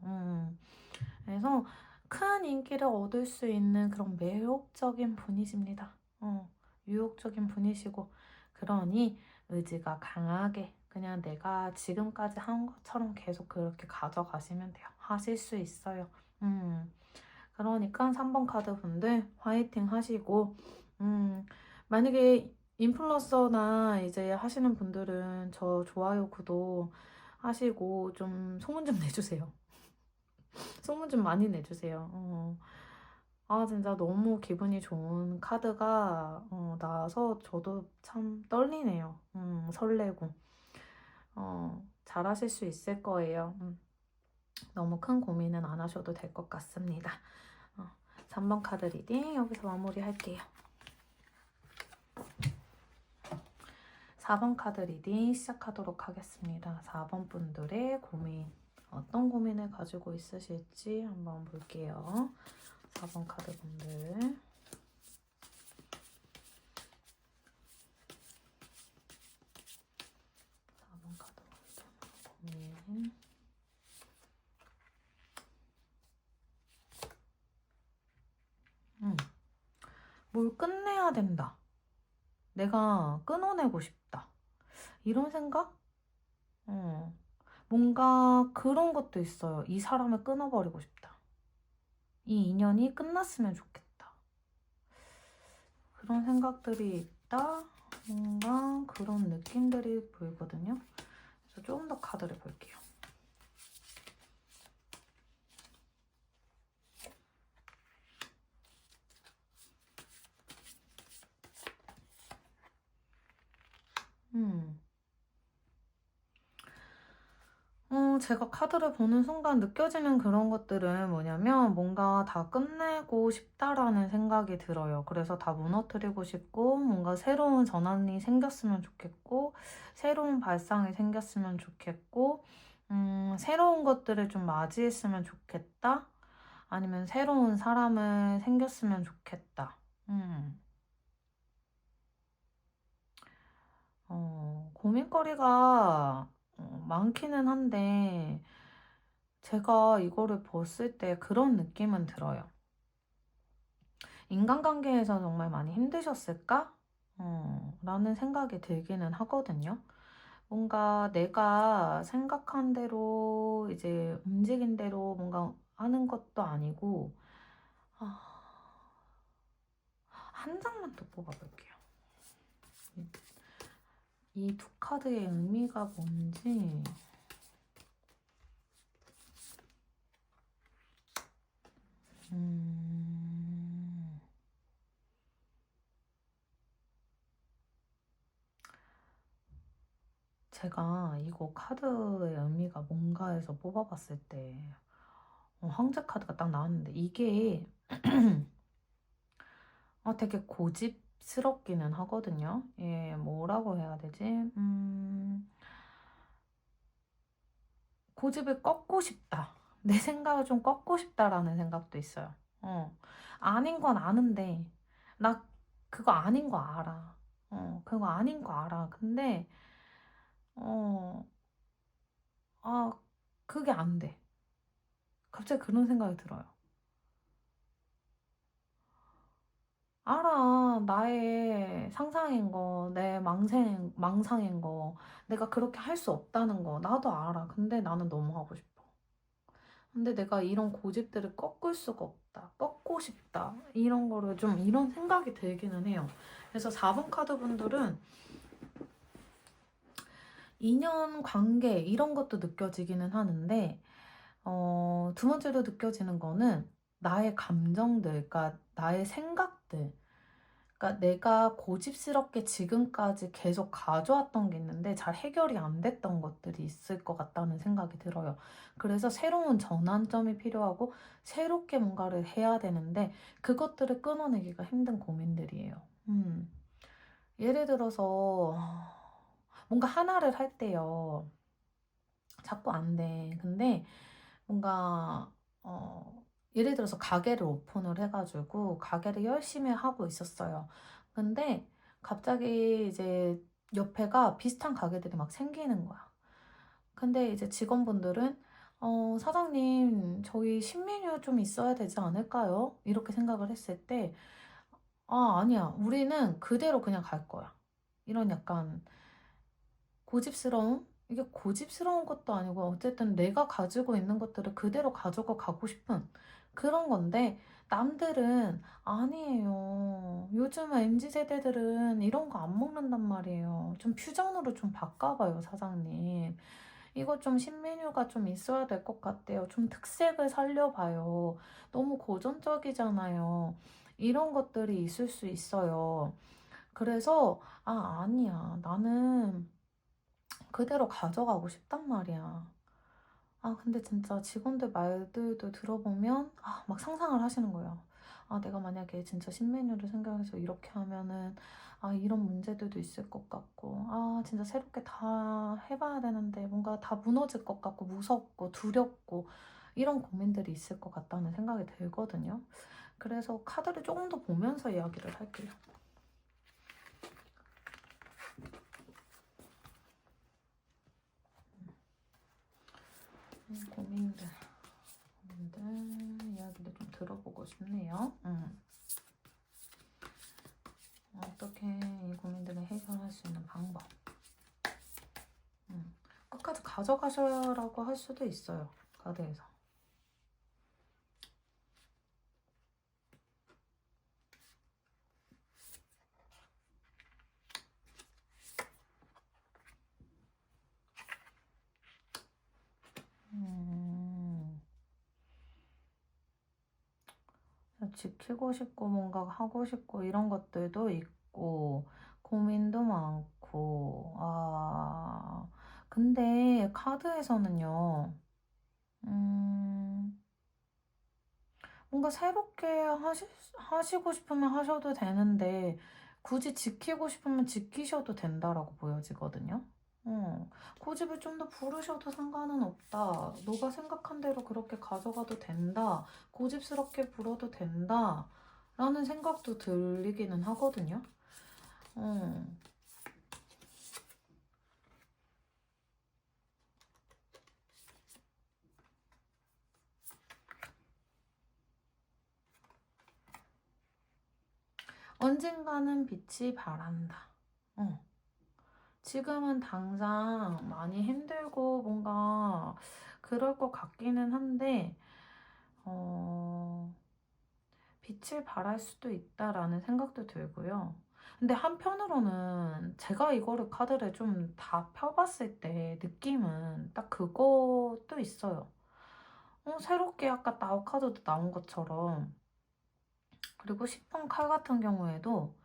Speaker 1: 그래서 큰 인기를 얻을 수 있는 그런 매혹적인 분이십니다. 유혹적인 분이시고 그러니 의지가 강하게 그냥 내가 지금까지 한 것처럼 계속 그렇게 가져가시면 돼요. 하실 수 있어요. 그러니까 3번 카드 분들 화이팅 하시고, 만약에 인플루언서나 이제 하시는 분들은 저 좋아요, 구독 하시고 좀 소문 좀 내주세요. 소문 좀 많이 내주세요. 아, 진짜 너무 기분이 좋은 카드가 나와서 저도 참 떨리네요. 설레고. 잘하실 수 있을 거예요. 너무 큰 고민은 안 하셔도 될 것 같습니다. 3번 카드 리딩 여기서 마무리할게요. 4번 카드 리딩 시작하도록 하겠습니다. 4번 분들의 고민, 어떤 고민을 가지고 있으실지 한번 볼게요. 4번 카드 분들. 4번 카드 분들 고민. 뭘 끝내야 된다. 내가 끊어내고 싶다. 이런 생각? 뭔가 그런 것도 있어요. 이 사람을 끊어버리고 싶다. 이 인연이 끝났으면 좋겠다. 그런 생각들이 있다. 뭔가 그런 느낌들이 보이거든요. 그래서 조금 더 카드를 볼게요. 제가 카드를 보는 순간 느껴지는 그런 것들은 뭐냐면 뭔가 다 끝내고 싶다라는 생각이 들어요. 그래서 다 무너뜨리고 싶고 뭔가 새로운 전환이 생겼으면 좋겠고 새로운 발상이 생겼으면 좋겠고 새로운 것들을 좀 맞이했으면 좋겠다. 아니면 새로운 사람을 생겼으면 좋겠다. 고민거리가 많기는 한데 제가 이거를 봤을 때 그런 느낌은 들어요. 인간관계에서 정말 많이 힘드셨을까? 라는 생각이 들기는 하거든요. 뭔가 내가 생각한 대로 이제 움직인 대로 뭔가 하는 것도 아니고 한 장만 더 뽑아볼게요. 이 두 카드의 의미가 뭔지 제가 이거 카드의 의미가 뭔가 해서 뽑아봤을 때 황제 카드가 딱 나왔는데 이게 되게 고집스럽기는 하거든요. 예, 뭐라고 해야 되지? 고집을 꺾고 싶다. 내 생각을 좀 꺾고 싶다라는 생각도 있어요. 아닌 건 아는데 나 그거 아닌 거 알아. 그거 아닌 거 알아. 근데 어, 아, 그게 안 돼. 갑자기 그런 생각이 들어요. 알아. 나의 상상인 거, 내 망상인 거, 내가 그렇게 할 수 없다는 거, 나도 알아. 근데 나는 너무 하고 싶어. 근데 내가 이런 고집들을 꺾을 수가 없다. 꺾고 싶다. 이런 거를 좀, 이런 생각이 들기는 해요. 그래서 4번 카드 분들은 인연 관계, 이런 것도 느껴지기는 하는데, 두 번째로 느껴지는 거는 나의 감정들, 그러니까 나의 생각들, 그러니까 내가 고집스럽게 지금까지 계속 가져왔던 게 있는데 잘 해결이 안 됐던 것들이 있을 것 같다는 생각이 들어요. 그래서 새로운 전환점이 필요하고 새롭게 뭔가를 해야 되는데 그것들을 끊어내기가 힘든 고민들이에요. 예를 들어서 뭔가 하나를 할 때요. 자꾸 안 돼. 근데 뭔가 예를 들어서 가게를 오픈을 해가지고 가게를 열심히 하고 있었어요. 근데 갑자기 이제 옆에가 비슷한 가게들이 막 생기는 거야. 근데 이제 직원분들은 사장님, 저희 신메뉴 좀 있어야 되지 않을까요? 이렇게 생각을 했을 때, 아니야. 우리는 그대로 그냥 갈 거야. 이런 약간 고집스러움? 이게 고집스러운 것도 아니고 어쨌든 내가 가지고 있는 것들을 그대로 가지고 가고 싶은 그런 건데 남들은 아니에요. 요즘 MZ세대들은 이런 거 안 먹는단 말이에요. 좀 퓨전으로 좀 바꿔봐요, 사장님. 이거 좀 신메뉴가 좀 있어야 될 것 같아요. 좀 특색을 살려봐요. 너무 고전적이잖아요. 이런 것들이 있을 수 있어요. 그래서 아니야. 나는 그대로 가져가고 싶단 말이야. 근데 진짜 직원들 말들도 들어보면 막 상상을 하시는 거예요. 내가 만약에 진짜 신메뉴를 생각해서 이렇게 하면은 이런 문제들도 있을 것 같고 진짜 새롭게 다 해봐야 되는데 뭔가 다 무너질 것 같고 무섭고 두렵고 이런 고민들이 있을 것 같다는 생각이 들거든요. 그래서 카드를 조금 더 보면서 이야기를 할게요. 고민들 이야기를 좀 들어보고 싶네요. 어떻게 이 고민들을 해결할 수 있는 방법. 끝까지 가져가셔라고 할 수도 있어요. 카드에서. 지키고 싶고 뭔가 하고 싶고 이런 것들도 있고 고민도 많고 근데 카드에서는요 뭔가 새롭게 하시고 싶으면 하셔도 되는데 굳이 지키고 싶으면 지키셔도 된다라고 보여지거든요. 고집을 좀 더 부르셔도 상관은 없다. 너가 생각한 대로 그렇게 가져가도 된다. 고집스럽게 불어도 된다. 라는 생각도 들리기는 하거든요. 언젠가는 빛이 바란다. 지금은 당장 많이 힘들고 뭔가 그럴 것 같기는 한데 빛을 발할 수도 있다라는 생각도 들고요. 근데 한편으로는 제가 이거를 카드를 좀 다 펴봤을 때 느낌은 딱 그것도 있어요. 새롭게 아까 나우 카드도 나온 것처럼. 그리고 10번 칼 같은 경우에도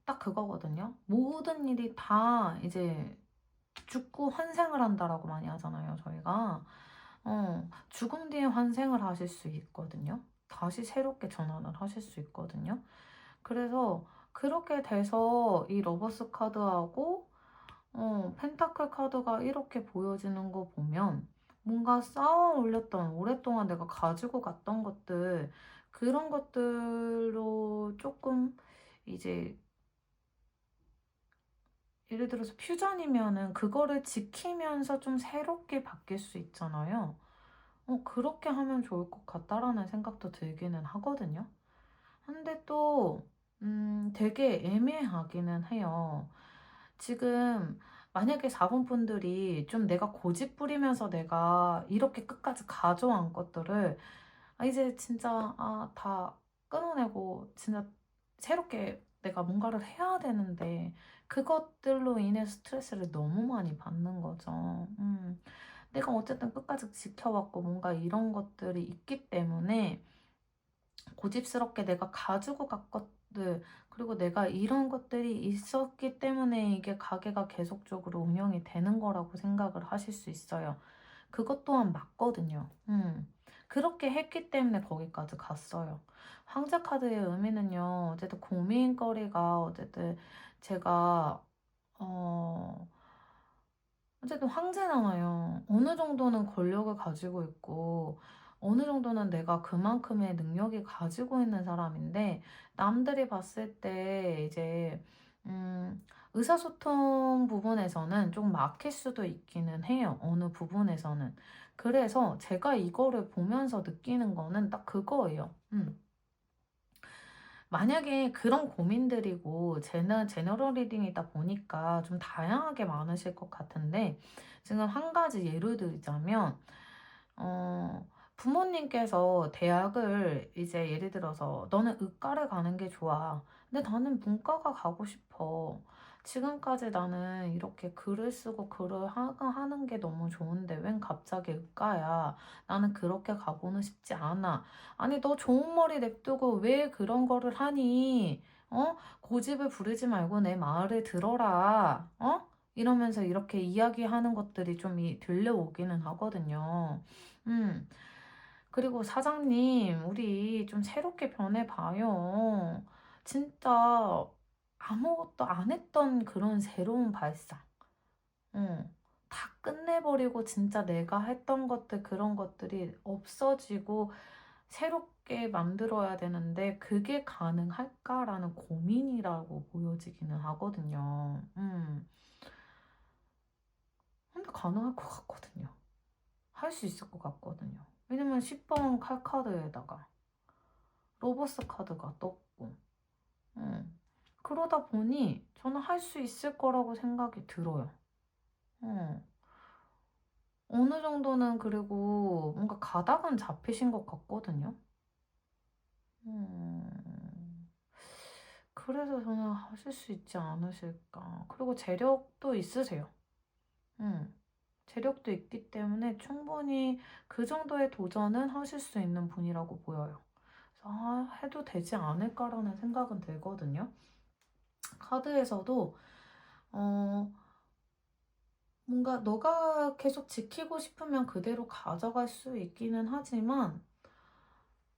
Speaker 1: 딱 그거거든요. 모든 일이 다 이제 죽고 환생을 한다라고 많이 하잖아요, 저희가. 죽음 뒤에 환생을 하실 수 있거든요. 다시 새롭게 전환을 하실 수 있거든요. 그래서 그렇게 돼서 이 러버스 카드하고 펜타클 카드가 이렇게 보여지는 거 보면 뭔가 쌓아 올렸던 오랫동안 내가 가지고 갔던 것들 그런 것들로 조금 이제 예를 들어서 퓨전이면은 그거를 지키면서 좀 새롭게 바뀔 수 있잖아요. 그렇게 하면 좋을 것 같다라는 생각도 들기는 하거든요. 근데 또, 되게 애매하기는 해요. 지금 만약에 4번 분들이 좀 내가 고집 부리면서 내가 이렇게 끝까지 가져온 것들을 이제 진짜 다 끊어내고 진짜 새롭게 내가 뭔가를 해야 되는데 그것들로 인해 스트레스를 너무 많이 받는 거죠. 내가 어쨌든 끝까지 지켜왔고 뭔가 이런 것들이 있기 때문에 고집스럽게 내가 가지고 간 것들, 그리고 내가 이런 것들이 있었기 때문에 이게 가게가 계속적으로 운영이 되는 거라고 생각을 하실 수 있어요. 그것 또한 맞거든요. 그렇게 했기 때문에 거기까지 갔어요. 황제 카드의 의미는요, 어쨌든 고민거리가, 어쨌든 제가, 어쨌든 황제잖아요. 어느 정도는 권력을 가지고 있고, 어느 정도는 내가 그만큼의 능력이 가지고 있는 사람인데, 남들이 봤을 때 이제, 의사소통 부분에서는 좀 막힐 수도 있기는 해요. 어느 부분에서는. 그래서 제가 이거를 보면서 느끼는 거는 딱 그거예요. 만약에 그런 고민들이고 제너럴 리딩이다 보니까 좀 다양하게 많으실 것 같은데 지금 한 가지 예를 들자면 어, 부모님께서 대학을 이제 예를 들어서 너는 의과를 가는 게 좋아. 근데 나는 문과가 가고 싶어. 지금까지 나는 이렇게 글을 쓰고 글을 하는 게 너무 좋은데 웬 갑자기 의과야. 나는 그렇게 가고는 싶지 않아. 아니 너 좋은 머리 냅두고 왜 그런 거를 하니? 어? 고집을 부리지 말고 내 말을 들어라. 어? 이러면서 이렇게 이야기하는 것들이 좀 들려오기는 하거든요. 음. 그리고 사장님, 우리 좀 새롭게 변해봐요. 진짜 아무것도 안 했던 그런 새로운 발상. 어, 다 끝내버리고 진짜 내가 했던 것들, 그런 것들이 없어지고 새롭게 만들어야 되는데 그게 가능할까라는 고민이라고 보여지기는 하거든요. 근데 가능할 것 같거든요. 할 수 있을 것 같거든요. 왜냐면 10번 칼카드에다가 로버스 카드가 떴고, 그러다 보니 저는 할 수 있을 거라고 생각이 들어요. 음. 어느 정도는 그리고 뭔가 가닥은 잡히신 것 같거든요. 음. 그래서 저는 하실 수 있지 않으실까. 그리고 재력도 있으세요. 음. 재력도 있기 때문에 충분히 그 정도의 도전은 하실 수 있는 분이라고 보여요. 그래서 해도 되지 않을까라는 생각은 들거든요. 카드에서도 어, 뭔가 너가 계속 지키고 싶으면 그대로 가져갈 수 있기는 하지만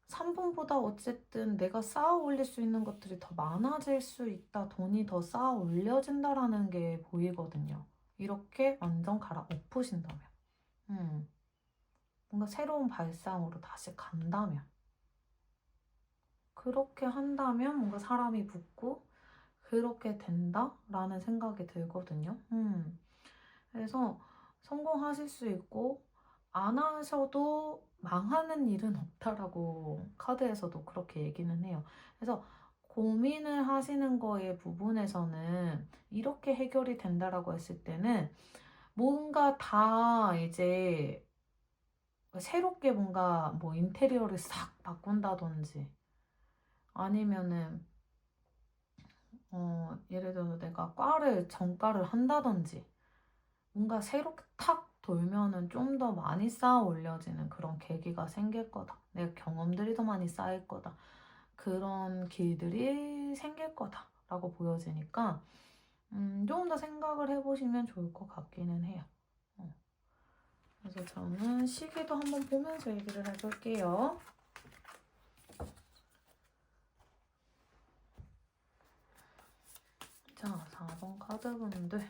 Speaker 1: 3분보다 어쨌든 내가 쌓아 올릴 수 있는 것들이 더 많아질 수 있다. 돈이 더 쌓아 올려진다라는 게 보이거든요. 이렇게 완전 갈아엎으신다면. 음, 뭔가 새로운 발상으로 다시 간다면. 그렇게 한다면 뭔가 사람이 붙고 그렇게 된다라는 생각이 들거든요. 그래서 성공하실 수 있고 안 하셔도 망하는 일은 없다라고 카드에서도 그렇게 얘기는 해요. 그래서 고민을 하시는 거의 부분에서는 이렇게 해결이 된다라고 했을 때는 뭔가 다 이제 새롭게 뭔가 뭐 인테리어를 싹 바꾼다든지 아니면은 예를 들어서 내가 전과를 한다든지 뭔가 새롭게 탁 돌면은 좀 더 많이 쌓아 올려지는 그런 계기가 생길 거다. 내 경험들이 더 많이 쌓일 거다. 그런 길들이 생길 거다라고 보여지니까 조금 더 생각을 해보시면 좋을 것 같기는 해요. 그래서 저는 시계도 한번 보면서 얘기를 해볼게요. 자, 4번 카드분들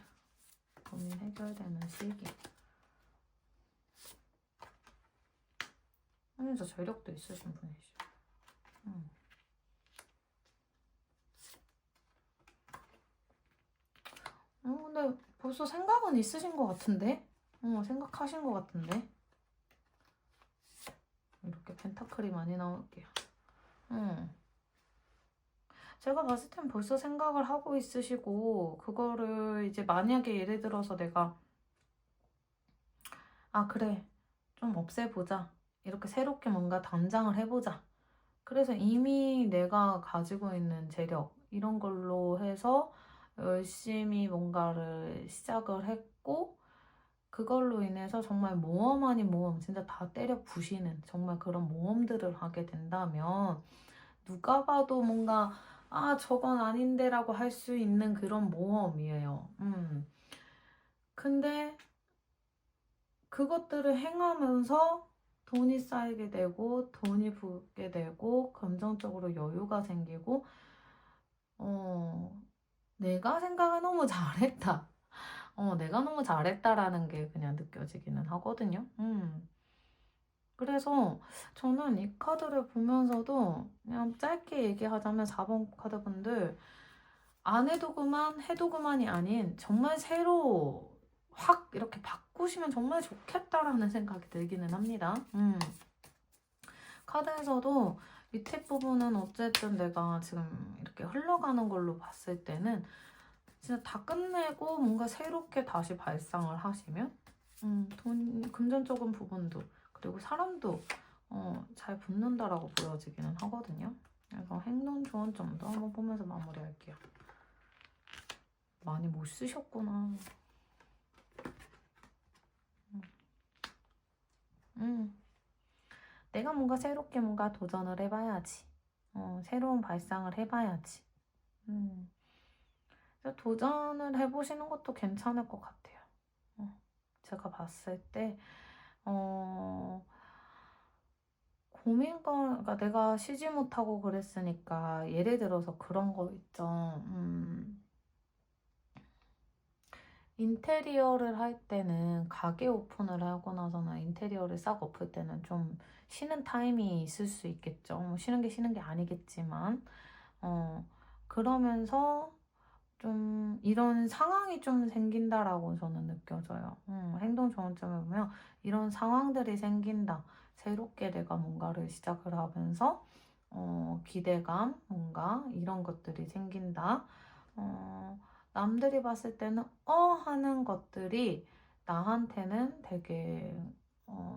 Speaker 1: 고민 해결되는 시기. 진짜 재력도 있으신 분이시죠. 근데 벌써 생각은 있으신 것 같은데? 생각하신 것 같은데? 이렇게 펜타클이 많이 나올게요. 제가 봤을 땐 벌써 생각을 하고 있으시고, 그거를 이제 만약에 예를 들어서 내가, 아, 그래. 좀 없애보자. 이렇게 새롭게 뭔가 단장을 해보자. 그래서 이미 내가 가지고 있는 재력, 이런 걸로 해서 열심히 뭔가를 시작을 했고, 그걸로 인해서 정말 모험 아닌 모험, 진짜 다 때려 부시는 정말 그런 모험들을 하게 된다면, 누가 봐도 뭔가, 아, 저건 아닌데라고 할 수 있는 그런 모험이에요. 근데 그것들을 행하면서 돈이 쌓이게 되고, 돈이 붙게 되고, 감정적으로 여유가 생기고, 내가 생각을 너무 잘했다. 내가 너무 잘했다라는 게 그냥 느껴지기는 하거든요. 그래서 저는 이 카드를 보면서도 그냥 짧게 얘기하자면 4번 카드분들 안 해도 그만, 해도 그만이 아닌 정말 새로 확 이렇게 바꾸시면 정말 좋겠다라는 생각이 들기는 합니다. 카드에서도 밑에 부분은 어쨌든 내가 지금 이렇게 흘러가는 걸로 봤을 때는 진짜 다 끝내고 뭔가 새롭게 다시 발상을 하시면 금전적인 부분도 그리고 사람도 잘 붙는다라고 보여지기는 하거든요. 그래서 행동 조언점도 한번 보면서 마무리할게요. 많이 못 쓰셨구나. 내가 뭔가 새롭게 뭔가 도전을 해봐야지. 새로운 발상을 해봐야지. 그래서 도전을 해보시는 것도 괜찮을 것 같아요. 제가 봤을 때 그러니까 내가 쉬지 못하고 그랬으니까 예를 들어서 그런 거 있죠. 인테리어를 할 때는 가게 오픈을 하고 나서는 인테리어를 싹 엎을 때는 좀 쉬는 타임이 있을 수 있겠죠. 뭐 쉬는 게 아니겠지만 그러면서 좀 이런 상황이 좀 생긴다라고 저는 느껴져요. 행동 좋은점에 보면 이런 상황들이 생긴다. 새롭게 내가 뭔가를 시작을 하면서 기대감, 뭔가 이런 것들이 생긴다. 남들이 봤을 때는 하는 것들이 나한테는 되게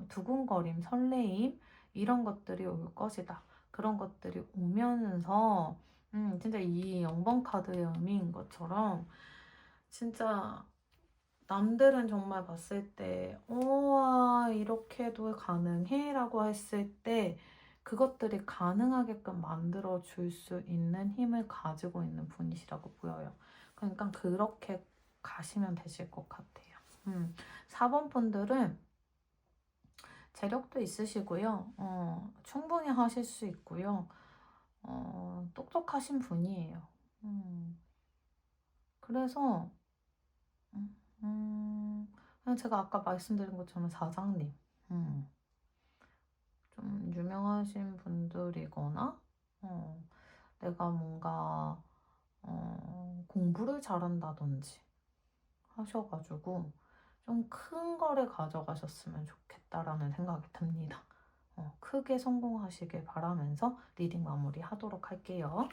Speaker 1: 두근거림, 설레임 이런 것들이 올 것이다. 그런 것들이 오면서 진짜 이 0번 카드의 의미인 것처럼 진짜 남들은 정말 봤을 때 와 이렇게도 가능해? 라고 했을 때 그것들이 가능하게끔 만들어 줄 수 있는 힘을 가지고 있는 분이시라고 보여요. 그러니까 그렇게 가시면 되실 것 같아요. 4번 분들은 재력도 있으시고요. 충분히 하실 수 있고요. 똑똑하신 분이에요. 그래서 그냥 제가 아까 말씀드린 것처럼 사장님 좀 유명하신 분들이거나 내가 뭔가 공부를 잘한다든지 하셔가지고 좀 큰 거를 가져가셨으면 좋겠다라는 생각이 듭니다. 크게 성공하시길 바라면서 리딩 마무리 하도록 할게요.